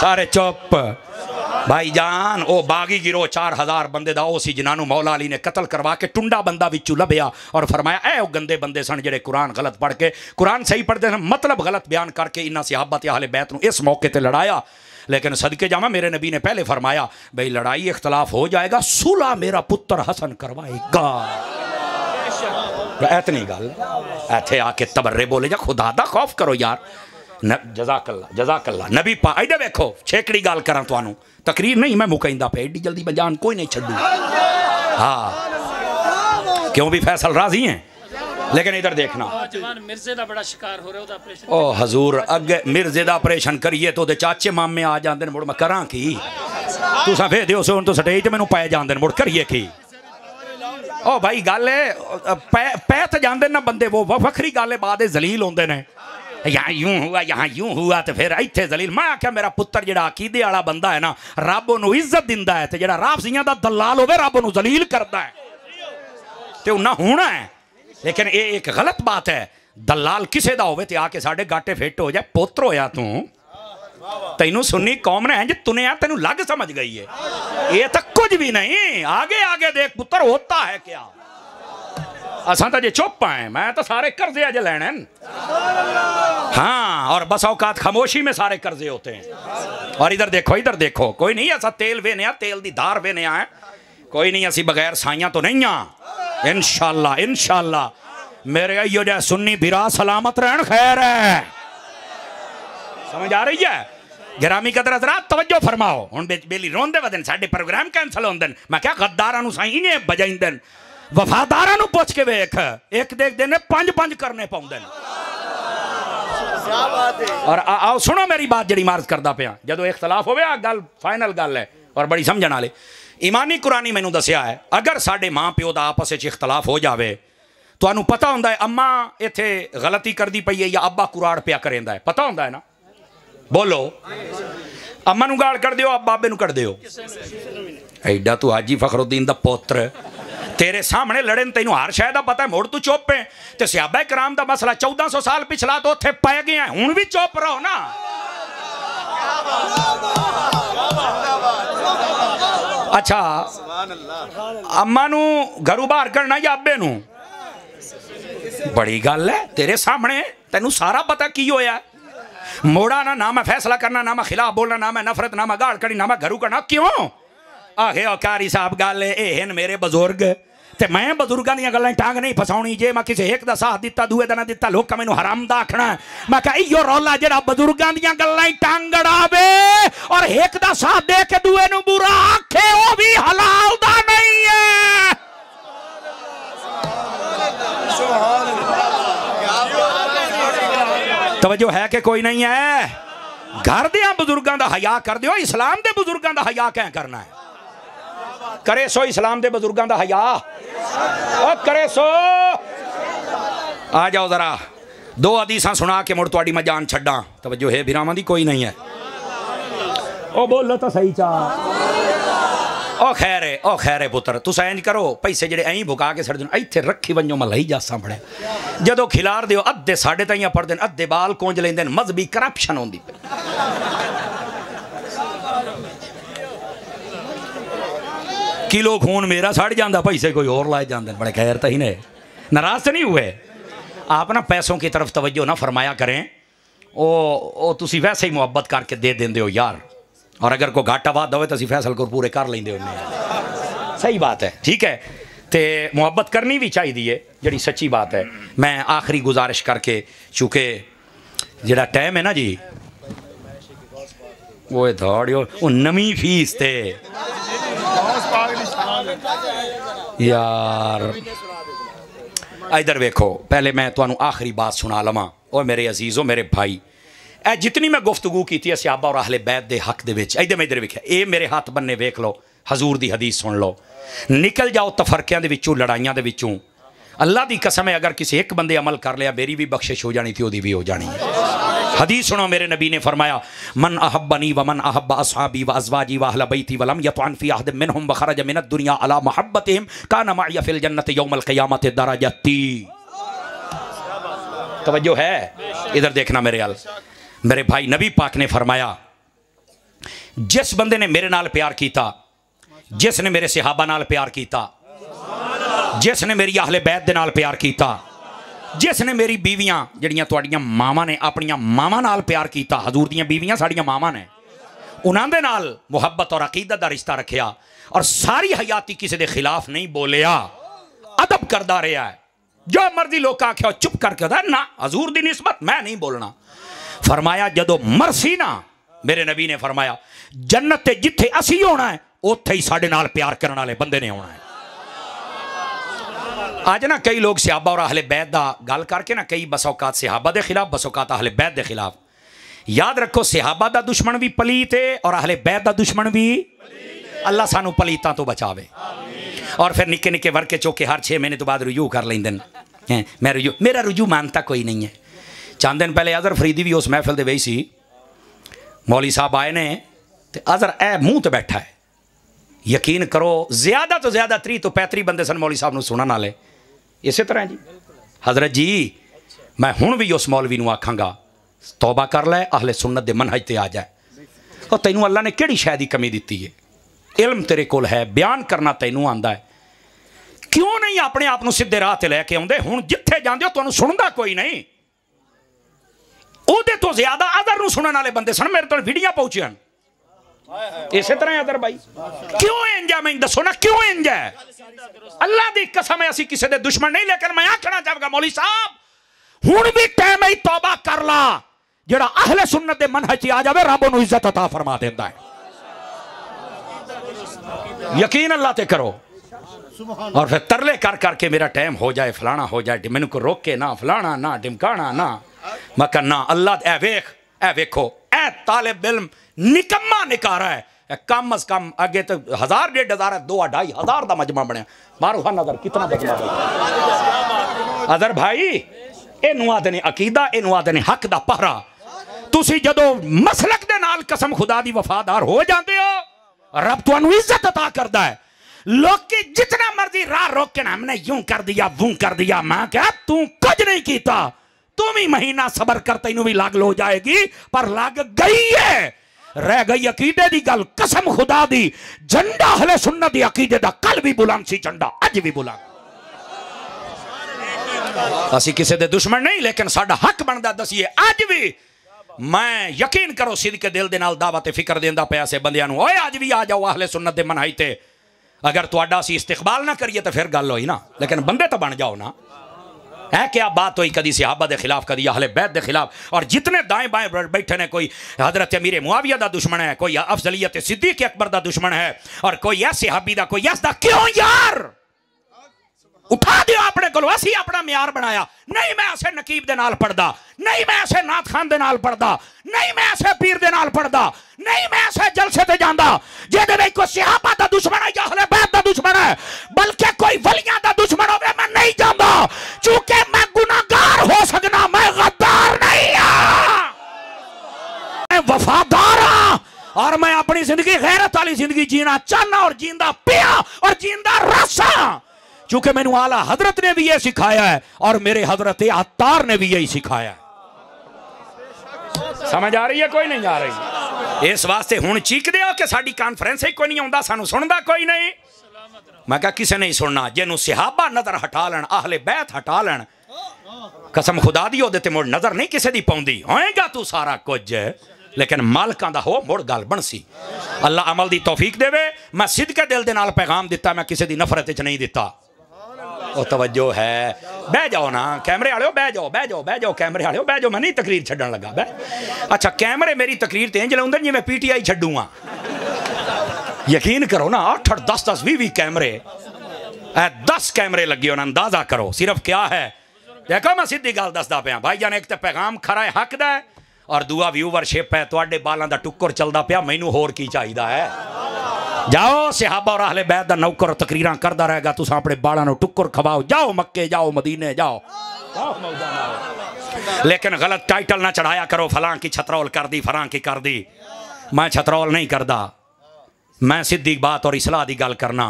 सारे चुप। भाईजान ओ बागी गिरोह 4000 बंदे दा सी जिन्होंने मौला अली ने कतल करवा के टुंडा बंदा विचू लभ्या और फरमाया ए गंदे बंदे सन जेड़े कुरान गलत पढ़ के, कुरान सही पढ़ते सन मतलब गलत बयान करके इन्हां सहाबा ते अहले बैत नूं इस मौके ते लड़ाया। लेकिन सदके जावा मेरे नबी ने पहले फरमाया भाई लड़ाई इख्तलाफ हो जाएगा, सुलह मेरा पुत्र हसन करवाएगा। इतनी गल इत्थे आके तबर्रे बोले जा खुदा दा खौफ करो यार। जज़ाकल्ला जज़ाकल्ला नबी पा इधर वेखो छेकड़ी गल करा तुहानू तकरीर नहीं मैं मुकैंदा पे एडी जल्दी मैं जान कोई नहीं छड्डू। हाँ क्यों भी फैसल राजी हैं लेकिन इधर देखना मिर्जे दा बड़ा शिकार हो रहा ऑपरेशन। ओ हजूर अगे मिर्जे दा ऑपरेशन करिए तो चाचे मामे आ जाते मुड़ मैं करा की तुसा फे दियो सो तो स्टेज मैनू पै जाते मुड़ करिए की। ओ भाई गल है पै तो जाते ना बंदे वो वखरी गल है बाद जलील होंगे ने यहाँ यूं हुआ यहाँ यूं हुआ तो फिर इत्थे जलील। मैं आख्या मेरा पुत्र जो अकीदे वाला बंदा है ना रब उन्होंने इज्जत दिंदा है तो जो राफसियां दा दलाल होवे रब उन्होंने जलील करता है तो उन्ना होना है। लेकिन ये एक गलत बात है दलाल किसे दा होवे ते आके साडे गाटे फिट हो जाए पुत्र होया तू तैनू सुन्नी कौम ने इंज तुनिया तेनू लग समझ गई है ये तो कुछ भी नहीं। आगे आगे देख पुत्र होता है क्या असा तो जे चुप आए मैं तो सारे कर्जे अज लैने। हाँ और बस औकात खामोशी में सारे कर्जे होते हैं। और इधर देखो कोई नहीं ऐसा तेल वेने तेल दी धार वेने है कोई नहीं असी बगैर साइयां तो नहीं हाँ इंशाअल्लाह इंशाअल्लाह मेरे अयो जै सुन्नी बिरा सलामत रहन खैर है। समझ आ रही है गिरामी कदर हज़रात तवज्जो फरमाओ हुण बेली रोंदे वदन साडे प्रोग्राम कैंसल होंदे मैं क्या गद्दारां नूं साईं इने बजाइंदे वफादारां नूं पुछ के वेख एक देख देने 5 करने पाउंदे और आओ सुनो मेरी बात जड़ी मार्ज करदा पिया जदों इख्तलाफ होवे आ गल फाइनल गल है और बड़ी समझण वाले ईमानी कुरानी मैनू दसिया है अगर साडे मां प्यो दा आपस विच इख्तलाफ हो जावे तुहानू पता हुंदा है अम्मा इत्थे गलती करदी पई है या अब्बा कुराड़ पिया करेंदा है पता हुंदा है ना बोलो अम्मा नू गाल कर दियो अब्बा बाबे नू कर दियो एडा तू हाजी फखरुद्दीन दा पुत्र तेरे सामने लड़े तेनू हर शायद का पता है मुड़ तू चुप है तो सहाबा कराम दा मसला 1400 साल पिछला तो उत्थे पै गया हुण भी चुप रहो ना। अच्छा अम्मा नू घरों बाहर करना या अब्बे नू बड़ी गल है तेरे सामने तेनू सारा पता की होया मोड़ा ना मैं फैसला करना ना मैं खिलाफ बोलना ना मैं नफरत ना मैं गाल करी ना मैं घरू करना क्यों आखे कारी साहब गल ये मेरे बजुर्ग ते मैं बजुर्गों दी गल्लां टांग नहीं फसाउणी जे मैं किसी एक दा साथ दिता दूए दा ना दिता लोग मैनू हराम दा आखना मैं कहा इयो रौला जेड़ा बजुर्गों दी गल्लां टांग अड़ावे और एक दा साथ दे के दूए नू बुरा आखे वो भी हलाल दा नहीं है। तवज्जो है कि कोई नहीं है घर दे बुजुर्गों दा हया कर दियो इस्लाम दे बुजुर्गों दा हया क्या करना है करे सो इस्लाम दे बुजुर्गों दा हया ओ करे सो आ जाओ जरा 2 हदीसां सुना के मुड़ तुहाडी मैं जान छड्डा तवज्जो है बिरावां दी कोई नहीं है ओ बोलो तो सही चा ओ खैर है पुत्र तुसा इंज करो पैसे जेडे ऐं भुका के सड़ देन इत्थे रखी वंजो मैं लई जासा बड़े जदों खिलार दियो अद्धे साढ़े ताइयां पढ़दे अद्धे बाल कोंज लेंदे मजहबी करप्शन होंदी किलो खून मेरा सड़ जाता पैसे कोई और लाए जाते बड़े खैर तो ही ने नाराज तो नहीं हुए आप ना पैसों की तरफ तवज्जो ना फरमाया करें ओ तुसी वैसे ही मुहब्बत करके दे देंदे हो यार और अगर कोई घाटा वादा हो तो असी फैसल को पूरे कर लेंदे होने सही बात है ठीक है तो मुहब्बत करनी भी चाहिए जड़ी सच्ची बात है। मैं आखिरी गुजारिश करके चूँकि जड़ा टाइम है ना जी वो थोड़ियो वो नवी फीस थे यार इधर वेखो पहले मैं तुहानू आखिरी बात सुना लवां और मेरे अजीज़ो मेरे भाई ए जितनी मैं गुफ्तगू की थी सहाबा और अहले बैत दे हक दे विच इधर वेख्या ये मेरे हाथ बन्ने वेख लो हजूर दी हदीस सुन लो निकल जाओ तफरकियां दे विचों लड़ाइयां दे विचों अल्लाह दी कसम है अगर किसी एक बंदे अमल कर लिया मेरी भी बख्शिश हो जानी थी ओदी भी हो जानी हदीस सुनो मेरे नबी ने फरमाया मन अहब्बनी व मन अहब्ब अस्हाबी व अज़वाजी व अहल बैती व लम यतअन फी अहद मिनहुम व खरज मिन दुनिया अला मुहब्बतिहिम कान मअय फिल जन्नति यौमल क़ियामत दरजती। तवज्जो है इधर देखना मेरे भाई नबी पाक ने फरमाया जिस बंदे ने मेरे नाल प्यार किया जिसने मेरे सहाबा नाल प्यार किया जिसने मेरी अहले बैत दे नाल प्यार किया जिसने मेरी बीवियां जड़ियां तुहाडियां मावां ने अपनियां मावां नाल प्यार किया हजूर दियां बीवियां साड़ियां मावां ने उन्हां दे नाल मुहब्बत और अकीदत दा रिश्ता रखिया और सारी हयाती किसी दे खिलाफ नहीं बोलिया अदब करदा रहा है जो मर्जी लोग आख्या चुप करके होता ना हजूर दी निस्बत मैं नहीं बोलना। फरमाया जदों मरसी ना मेरे नबी ने फरमाया जन्नत ते जिथे असी होना है उत्थे ही साडे नाल प्यार करने वाले बंदे ने होना है। आज ना कई लोग सहाबा और अहले बैत दा गल करके ना कई बसौकात सहाबा दे खिलाफ बसौकात अहले बैत दे खिलाफ। याद रखो सहाबा दा दुश्मन भी पलीत है और अहले बैत दा दुश्मन भी। अल्लाह सानू पलीतां तो बचावे। और फिर निके निके वर्के चौके हर 6 महीने तो बाद रुजू कर लेंदे हैं। मैं रुजू मेरा रुजू मानता कोई नहीं है। चंद दिन पहले अजहर फरीदी भी उस महफिल दे वही सी। मौली साहब आए ने ते अजहर ए मुंह ते बैठा है। यकीन करो ज्यादा तो ज्यादा 30 तो 35 बंदे सन मौली साहब नूं सुनन वाले। इसे तरह जी हजरत जी मैं हुण भी उस मौलवी नूं आखांगा तौबा कर लै अहले सुन्नत दे मनहज ते आ जाए। और तैनूं अल्लाह ने किहड़ी शै दी कमी दित्ती है? इल्म तेरे कोल है बयान करना तैनूं आंदा है। क्यों नहीं अपने आप नूं सीधे राह ते लैके आउंदे? हुण जिथे जांदे हो तुहानूं सुणदा कोई नहीं। ਉਹਦੇ ਤੋਂ ਜ਼ਿਆਦਾ ਅਦਰ ਨੂੰ ਸੁਣਨ ਵਾਲੇ ਬੰਦੇ ਸਨ। ਮੇਰੇ ਕੋਲ ਵੀਡੀਓ ਪਹੁੰਚੀਆਂ ਇਸੇ ਤਰ੍ਹਾਂ ਅਦਰ ਭਾਈ ਕਿਉਂ ਇੰਜ ਹੈ ਮੈਨੂੰ ਦੱਸੋ ਨਾ ਕਿਉਂ ਇੰਜ ਹੈ? ਅੱਲਾ ਦੀ ਕਸਮ ਹੈ ਅਸੀਂ ਕਿਸੇ ਦੇ ਦੁਸ਼ਮਣ ਨਹੀਂ। ਲੇਕਿਨ ਮੈਂ ਆਖਣਾ ਚਾਹਾਂਗਾ ਮੌਲੀ ਸਾਹਿਬ ਹੁਣ ਵੀ ਟਾਈਮ ਹੈ ਤੌਬਾ ਕਰ ਲਾ। ਜਿਹੜਾ ਅਹਲੇ ਸੁन्नत ਦੇ ਮਨਹਜ 'ਚ ਆ ਜਾਵੇ ਰੱਬ ਉਹਨੂੰ ਇੱਜ਼ਤ ਅਤਾ ਫਰਮਾ ਦਿੰਦਾ ਹੈ। यकीन अल्लाह ते करो। और फिर तरले कर करके मेरा टाइम हो जाए फलाना हो जाए मैनू को रोके ना फलाना ना ढिमकाना ना मैं कहना अल्लाह ए वेखो ए तालिब इल्म निकम्मा निकारा है। कम अज कम अगे तो 1000 1500 2-2500 का मजमा बनया। मारो हा नजर कितना मजमा बना। अदर भाई इनू आदे ने अकीदा इनू आदे ने हक दा पहरा। तुसी जदों मसलक दे नाल कसम खुदा दी वफादार हो जाते हो रब तुहानू इज्जत अता करता है। लोग की जितना मर्जी राह रोक के ना हमने यूं कर दिया वूं कर दिया। मैं क्या तू कुछ नहीं कीता। तुम ही महीना सबर कर तैनू भी लाग लो जाएगी पर लाग गई है। रह गई अकीदे दी गल कसम खुदा दी झंडा अहले सुन्नत दी अकीदे दा कल भी बुलंद सी झंडा अज भी बुलंद। असी किसी दे दुश्मन नहीं लेकिन साडा हक बनदा दसीए अज भी। मैं यकीन करो सिद्ध के दिल दे नाल दावत फिक्र देंदा पिया से बंदियां नूं ओए अज भी आ जाओ अहले सुन्नत दे मनहज ते। अगर तुहाडा असी इस्तिकबाल ना करिए तो फिर गल होई ना। लेकिन बंदे तो बन जाओ ना। है क्या बात हुई कदी सहाबा दे खिलाफ कदी अहले बैत दे खिलाफ। और जितने दाएं बाएं बैठे ने कोई हजरत अमीर मुआविया दा दुश्मन है कोई अफजलियत सिद्दीक अकबर दा दुश्मन है और कोई ऐसे सहाबी दा कोई ऐसा। क्यों यार उठा दियो अपने को असी अपना म्यार बनाया। नहीं मैं ऐसे नकीब दे नाल पढ़दा नहीं मैं ऐसे नाथ खान दे नाल पढ़दा नहीं मैं ऐसे पीर दे नाल पढ़दा नहीं मैं ऐसे जलसे ते जांदा जेदे विच कोई सहाबा दा दुश्मन है या अहले बैत दा दुश्मन है बल्कि कोई वलियां दा दुश्मन होवे मैं नहीं जांदा। चूंकि मैं गुनाहगार हो सकना मैं गद्दार नहीं हां मैं वफादार हां और मैं अपनी जिंदगी गैरत वाली जिंदगी जीना चाहना और जींदा पिया और जींदा रसा। चूंकि मैनू आला हजरत ने भी ये सिखाया है और मेरे हजरत अत्तार ने भी यही सिखाया है। समझ आ रही है कोई नहीं आ रही? इस वास्ते हुण चीकदे हो कि साडी कॉन्फ्रेंस ही कोई नहीं आउंदा सानू सुनदा कोई नहीं। मैं कहा किसी नहीं सुनना जिन्हों सहाबा नजर हटा लैन अहले बैत हटा लैन कसम खुदा दी ओदे ते मुड़ नजर नहीं किसी दी पाउंदी। होएगा तू सारा कुछ लेकिन मालकां दा हो मुड़ गल बनसी। अल्लाह अमल दी तौफीक देवे। मैं सिद्दके दिल दे नाल पैगाम दिता मैं किसी दी नफरत च नहीं दिता। ओ तवज्जो है बह जाओ ना कैमरे वाले बह जाओ कैमरे वाले बह जाओ। मैं नहीं तकरीर छड्डन लगा बह। अच्छा कैमरे मेरी तकरीर ते इंज लाउंदे जिवें पीटीआई छड्डूंगा। यकीन करो ना 8 10 10 20 कैमरे 10 कैमरे लगे होना अंदाजा करो सिर्फ क्या है। देखो मैं सीधी गल दसदा पिया भाई जान एक तो पैगाम खरा है हक दा है और दूआ व्यूवरशिप है तुहाडे बालां दा टुक्कर चलदा पिया मैनू होर की चाहिदा है। जाओ सहाबा और अहले बैत दा नौकर तकरीरां करदा रहेगा तुसां अपने बालां नूं टुक्कर खवाओ। जाओ मक्के जाओ मदीने जाओ लेकिन गलत टाइटल ना चढ़ाया करो फलां की छतरौल कर दी फलां की कर दी। मैं छतरौल नहीं करदा मैं सीधी बात और इस्लाह दी गल करना।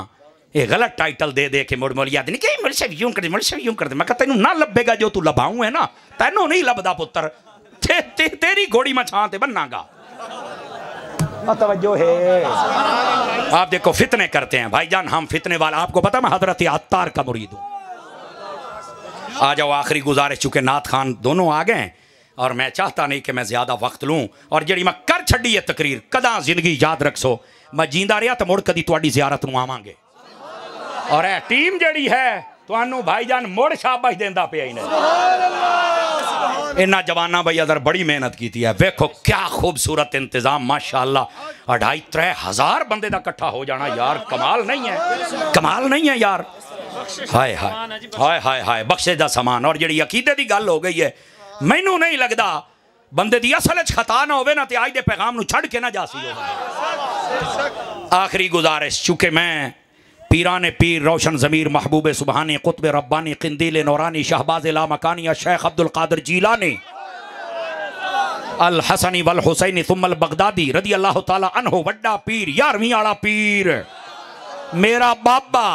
ये गलत टाइटल दे दे के मुड़ मुड़ याद नहीं कि मुझसे यूं कर मुझसे यूं कर दे। मैं कहता तेनू ना लभेगा जो तू लभाऊं है ना तेनू नहीं लभदा पुत्र तेरी घोड़ी मैं छां ते बन्नागा। तवज्जो है आप देखो फितने करते हैं भाईजान हम फितने वाला। आपको पता मैं हजरत अत्तार का मुरीद हूं। आ जाओ आखिरी गुजारिश चुके नाथ खान दोनों आ गए और मैं चाहता नहीं कि मैं ज्यादा वक्त लूं और जी मैं कर छड़ी है तकरीर कदा जिंदगी याद रखसो मैं जींदा रहा तो मुड़ कदी तुहाडी ज़ियारत नूं आवांगे। और टीम जड़ी है तुहानू भाईजान मुड़ शाबाश देंदा पिया ही नहीं। इन्हां जवाना भाई अदर बड़ी मेहनत की है। वेखो क्या खूबसूरत इंतजाम माशाअल्लाह। 2,500 हज़ार बंदे का इकट्ठा हो जाना यार कमाल नहीं है, कमाल नहीं है यार। हाय हाय हाय हाय हाय बख्शे दा समान। और जिहड़ी अकीदे दी गल हो गई है, मैनू नहीं लगदा बंदे दी असल खता ना होवे ना ते आज दे पैगाम नू छड़ के ना जासी हो। आखिरी गुजारिश, चूंकि मैं पीरान पीर रोशन ज़मीर महबूब सुबहानी कुतुब रब्बानी क़िंदील नौरानी शहबाज ला मकानी शेख अब्दुल कादिर जीलानी अल हसनी वल हुसैनी तुम्मल बगदादी रदी अल्लाह ताला अन्हु वड्डा पीर 11वीं आला पीर मेरा बाबा।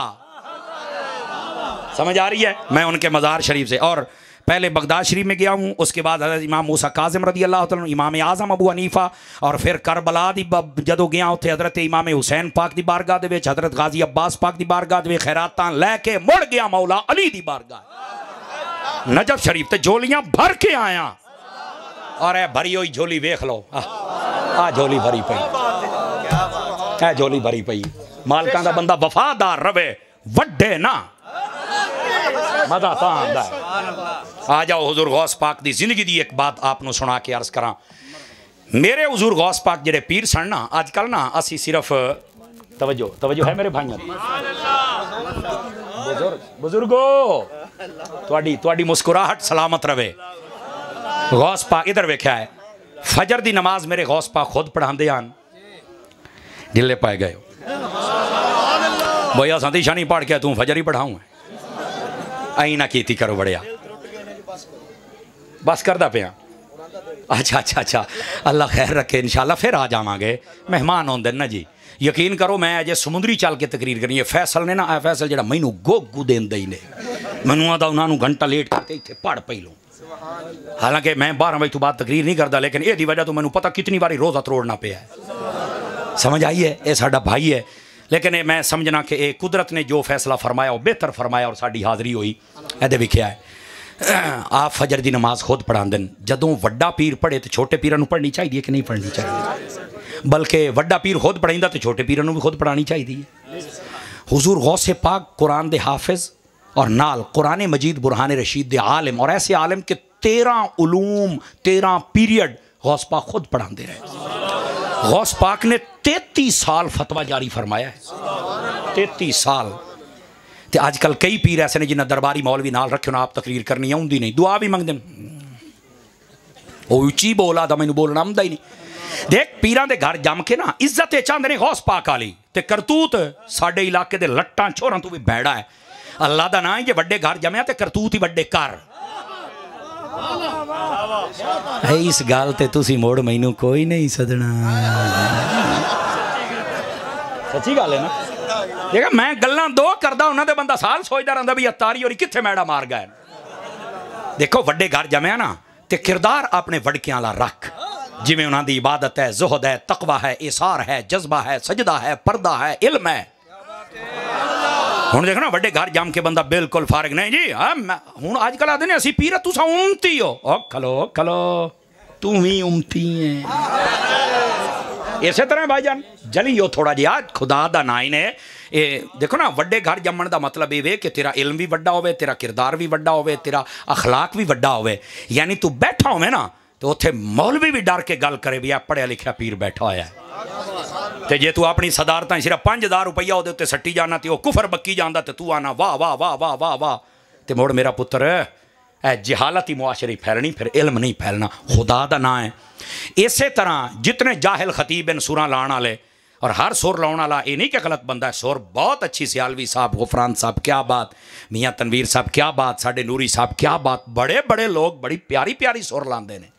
समझ आ रही है? मैं उनके मज़ार शरीफ से और पहले बगदाद शरीफ में गया हूँ, उसके बाद हज़रत इमाम मूसा काज़िम रदी अल्लाह ताला, इमाम आज़म अबू हनीफा, और फिर करबला दी जदों गया उत्थे हज़रत इमाम हुसैन पाक दी बारगाह दे विच, हज़रत गाजी अब्बास पाक दी बारगाह दे विच खैरातां लैके मुड़ गया मौला अली दी बारगाह नजफ शरीफ ते झोलियां भर के आया। और ए भरी हुई झोली वेख लो, आ झोली भरी पई, ए झोली भरी पई। मालकां दा बंदा वफादार रवे वड्डे ना मजा ता आंदा है। आ जाओ हुजूर गौस पाक दी जिंदगी दी एक बात आपनू सुना के अर्ज करा। मेरे हुजूर गौस पाक जेडे पीर सन ना, अजकल ना असी सिर्फ तवज्जो तवज्जो है मेरे भाइयों बुजुर्गो, तुहाडी मुस्कुराहट सलामत रवे। गौस पाक इधर वेख्या है, फजर दी नमाज मेरे गौस पाक खुद पढ़ाते हैं। ढिले पाए गए भैया संती शानी पढ़ के तू फजर ही पढ़ाऊँ आई ना कीती करो बड़िया बस करदा पिया। अच्छा अच्छा अच्छा अल्लाह खैर रखे, इंशाल्लाह फिर आ जावांगे। मेहमान आउंदे ना जी, यकीन करो मैं अजे समुद्री चल के तकरीर करनी है। फैसल ने ना फैसल जो मैनू गोगू देंदे ही ने, मैनू आता उन्होंने घंटा लेट करके इतने पढ़ पई लो। हालांकि मैं 12 बजे तो बाद तकरीर नहीं करता, लेकिन यही वजह तो मैनू पता कितनी बारी रोज़ा तरोड़ना पिया है। समझ आई है? ये साडा भाई है, लेकिन मैं समझना कि ये कुदरत ने जो फैसला फरमाया वो बेहतर फरमाया और साड़ी हाज़री हुई। ये विख्या है आप फजर की नमाज खुद पढ़ाते हैं। जदों वड्डा पीर पढ़े तो छोटे पीरां नूं पढ़नी चाहिए कि नहीं पढ़नी चाहिए? बल्कि वड्डा पीर खुद पढ़ाइंदा तो छोटे पीरां नूं भी खुद पढ़ानी चाहिए। हुजूर गौसे पाक कुरान दे हाफिज और नाल कुरान मजीद बुरहान रशीद दे आलिम, और ऐसे आलिम के 13 उलूम 13 पीरियड गौस पाक खुद पढ़ाते रहे। गौस पाक ने 33 साल फतवा जारी फरमाया है, 33 साल। तो अजकल कई पीर ऐसे ने जिन्हें दरबारी मौलवी नाल रखे ना, आप तकरीर करनी आउंदी नहीं, दुआ भी मंगदे, वो उची बोला था मैनू बोलना आउंदा ही नहीं। देख पीरां दे घर जम के ना इज्जत चाहते ने गौस पाक वाली, ते करतूत साडे इलाके दे लट्टां छोरां तो भी भैड़ा है। अल्लाह दा नाम जे वड्डे घर जमया ते करतूत ही वड्डे कर। इस गल ते तुसी मोड़ मैनू कोई नहीं सदना, सच्ची गल है ना। देखा मैं गल्लां दो करदा उन्हां दे बंदा साल सोचदा रहिंदा भी अतारी होरी कित्थे मैड़ा मार गए। देखो वड्डे घर जमया ना ते किरदार अपने वड़कियां ला रख, जिवें उन्हां दी इबादत है, ज़ुहद है, तकवा है, इसार है, जज्बा है, सजदा है, पर्दा है, इल्म है। हुण देखो ना वड्डे घर जम के बंदा बिल्कुल फारिग नहीं जी। हुण अजकल आदे ने असी पीर तुसां उम्मती हो, ओ खलो खलो तू ही उम्मती है। इस तरह भाईजान जलियो थोड़ा जिहा खुदा दा नाम ने। ये देखो ना वड्डे घर जमण दा मतलब ये कि तेरा इल्म भी वड्डा होवे, तेरा किरदार भी वड्डा होवे, तेरा अखलाक भी वड्डा होवे। यानी तू बैठा होवे ना तो उत्थे मौलवी भी डर के गल करे भी आ पढ़िया लिखिया पीर बैठा होया है। तो जे तू अपनी सदारतां सिर्फ 5000 रुपया वो उत्ते सट्टी जाना तो कुफर बक्की जाता, तो तू आना वाह वाह वाह वाह वाह वाह। तो मुड़ मेरा पुत्र जहालत ही मुआशरे फैलनी, फिर इल्म नहीं फैलना। खुदा दा नाम है। इस तरह जितने जाहिल खतीब इन सुरां लाने वाले, और हर सुर लाने वाला ये नहीं कि गलत बंदा है, सुर बहुत अच्छी, सियालवी साहब, गुफरान साहब क्या बात, मियाँ तनवीर साहब क्या बात, साडे नूरी साहब क्या बात, बड़े बड़े लोग बड़ी प्यारी प्यारी सुर लाते हैं,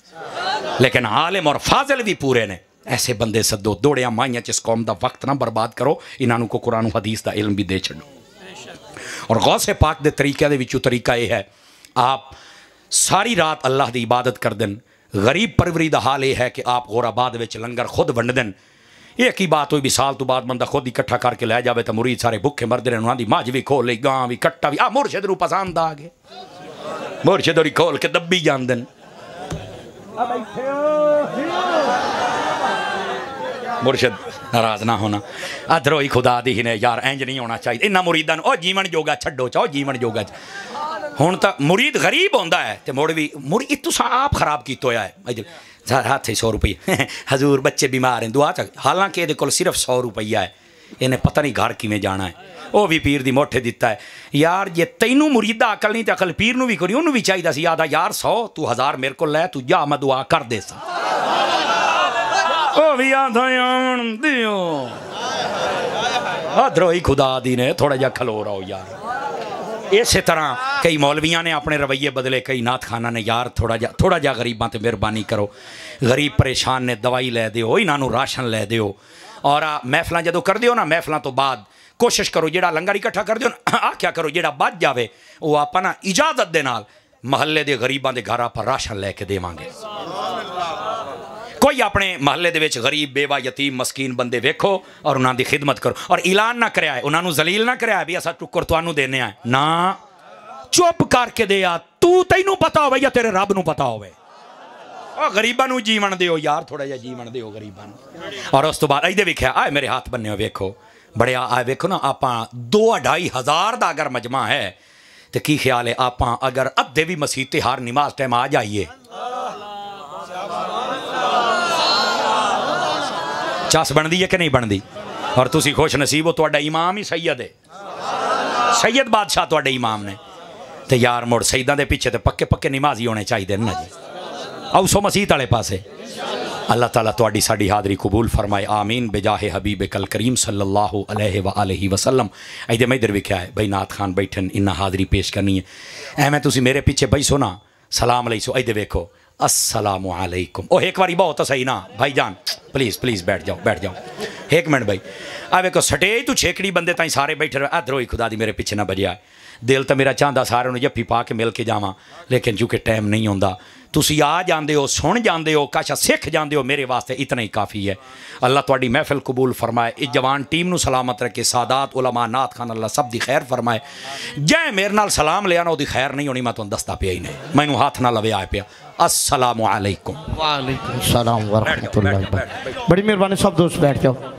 लेकिन आलिम और फाजिल भी पूरे ने। ऐसे बंदे सदो, दौड़िया माइया च इस कौम का वक्त ना बर्बाद करो, इन्हों को कुरान हदीस का इल्म भी दे छो। और गौसे पाक के तरीक़े दे विचों तरीका यह है, आप सारी रात अल्लाह की इबादत कर दें। गरीब परवरी का हाल यह है कि आप गोराबाद में लंगर खुद वंड दें। एक ही बात हुई भी साल तो बाद बंदा खुद इकट्ठा करके लै जाए तो मुरीद सारे भुखे मरते रहे, उन्होंने मझ भी खोल ली, गां भी, कट्टा भी। मुरशद नूं पसंद आ गए, मुरशद होरी खोल के दब्बी जाते हैं। मुर्शद नाराज ना होना। अधरोई खुदा दी ने यार इंज नहीं होना चाहिए। इन्ना मुरीदां ओ जीवन जोगा छड्डो चाहो जीवन जोगा हुण तां मुरीद गरीब होंदा है ते मुड़ भी मुरीद तुसां आप खराब कीता होया है। हाथ 100 रुपये हजूर बच्चे बीमार हैं दुआ तक, हालांकि ये कोल सिर्फ 100 रुपया है, इन्हें पता नहीं घर किवें जाना है। वह भी पीर दी मोठे दिता है यार, जे तैनू मुरीदा अकल नहीं तो अकल पीर नू भी कोनी, उन्होंने भी चाहिए सी याद यार 100 तू 1000 मेरे को लै तू जा मैं दुआ कर दे सा। भी आधा दियो अधरोई खुदा दी ने थोड़ा जा खलो रहो यार। इस तरह कई मौलवियां ने अपने रवैये बदले, कई नाथ खाना ने यार थोड़ा जा गरीबां ते मेहरबानी करो, गरीब परेशान ने दवाई लै दिओ, इन्हों राशन लै दिओ। और महफिल जो कर दिओ ना, महफिलों तो बाद कोशिश करो जेड़ा लंगर इकट्ठा कर दिओ ना, आख्या करो जेड़ा बच जाए वो आप ना इजाजत दे नाल महल्ले के गरीबों के घर आप राशन लैके देवांगे। कोई अपने महल्ले दे विच गरीब बेवा यतीम मस्कीन बंदे वेखो और उन्होंने खिदमत करो, और ऐलान ना कराए, उन्होंने जलील ना कराए भी असा टुक्कर तुहानू देने आ ना, चुप करके दे आ, तू तैनू पता होवे या तेरे रब नू पता होवे। और गरीबां नू जीवन दिओ यार, थोड़ा जिहा जीवन दिओ गरीबां नू। और उस तो बाद इहदे वेख्या आए मेरे हाथ बन्ने वेखो बड़े आए वेखो ना, आपां 2-2.5 हज़ार दा अगर मजमा है तो की ख्याल है आपां अगर अद्धे भी मसीते हर नमाज टाइम आ जाइए, चस बनती है कि नहीं बनती। और तुसी खुश नसीब हो, तुहाडा इमाम ही सैयद है, सैयद बादशाह तुहाडे इमाम ने। तो यार मुड़ सईदां दे पिछे तो पक्के पक्के नमाजी होने चाहिए ना जी। आओ सो मसीत वाले पासे। अल्लाह ताला तुहाडी साडी हाज़री कबूल फरमाए, आमीन बेजाहे हबीब कल करीम सल्लल्लाहु अलैहि वसल्लम। इधर मैं इधर वेख्या है भाई नाथ खान बैठन, इन्ना हाज़री पेश करनी है। एवं तुसी मेरे पिछे बैसो ना, सलाम लईसो, इधर वेखो अस्सलामु अलैकुम। ओ एक बारी बहुत सही ना भाई जान, प्लीज़ प्लीज़ बैठ जाओ बैठ जाओ, एक मिनट भाई। आ वेखो स्टेज तू छेकड़ी बंदे ताई सारे बैठे रहे, अधरोई खुदा दी मेरे पिछे ना बजिया। दिल तो मेरा चाहता सारे नूं जफ्फी पा के मिल के जावां, लेकिन चूँकि टाइम नहीं होंदा, तुसी आ जाते हो, सुन जाते हो, काशा सिख जाते हो, मेरे वास्ते इतना ही काफ़ी है। अल्लाह तुहाडी महफिल कबूल फरमाए, इस जवान टीम नूं सलामत रखे, सादात उलमा नाथ खान अल्लाह सब दी खैर फरमाए। जै मेरे नाल सलाम लिया ना उहदी खैर नहीं होनी, मैं तुहानूं दसदा पिया ही नहीं, मैनूं हाथ ना लवे आए पिया। अस्सलामु अलैकुम। वालेकुम सलाम व रहमतुल्लाह। बड़ी मेहरबानी, सब दोस्त बैठ जाओ।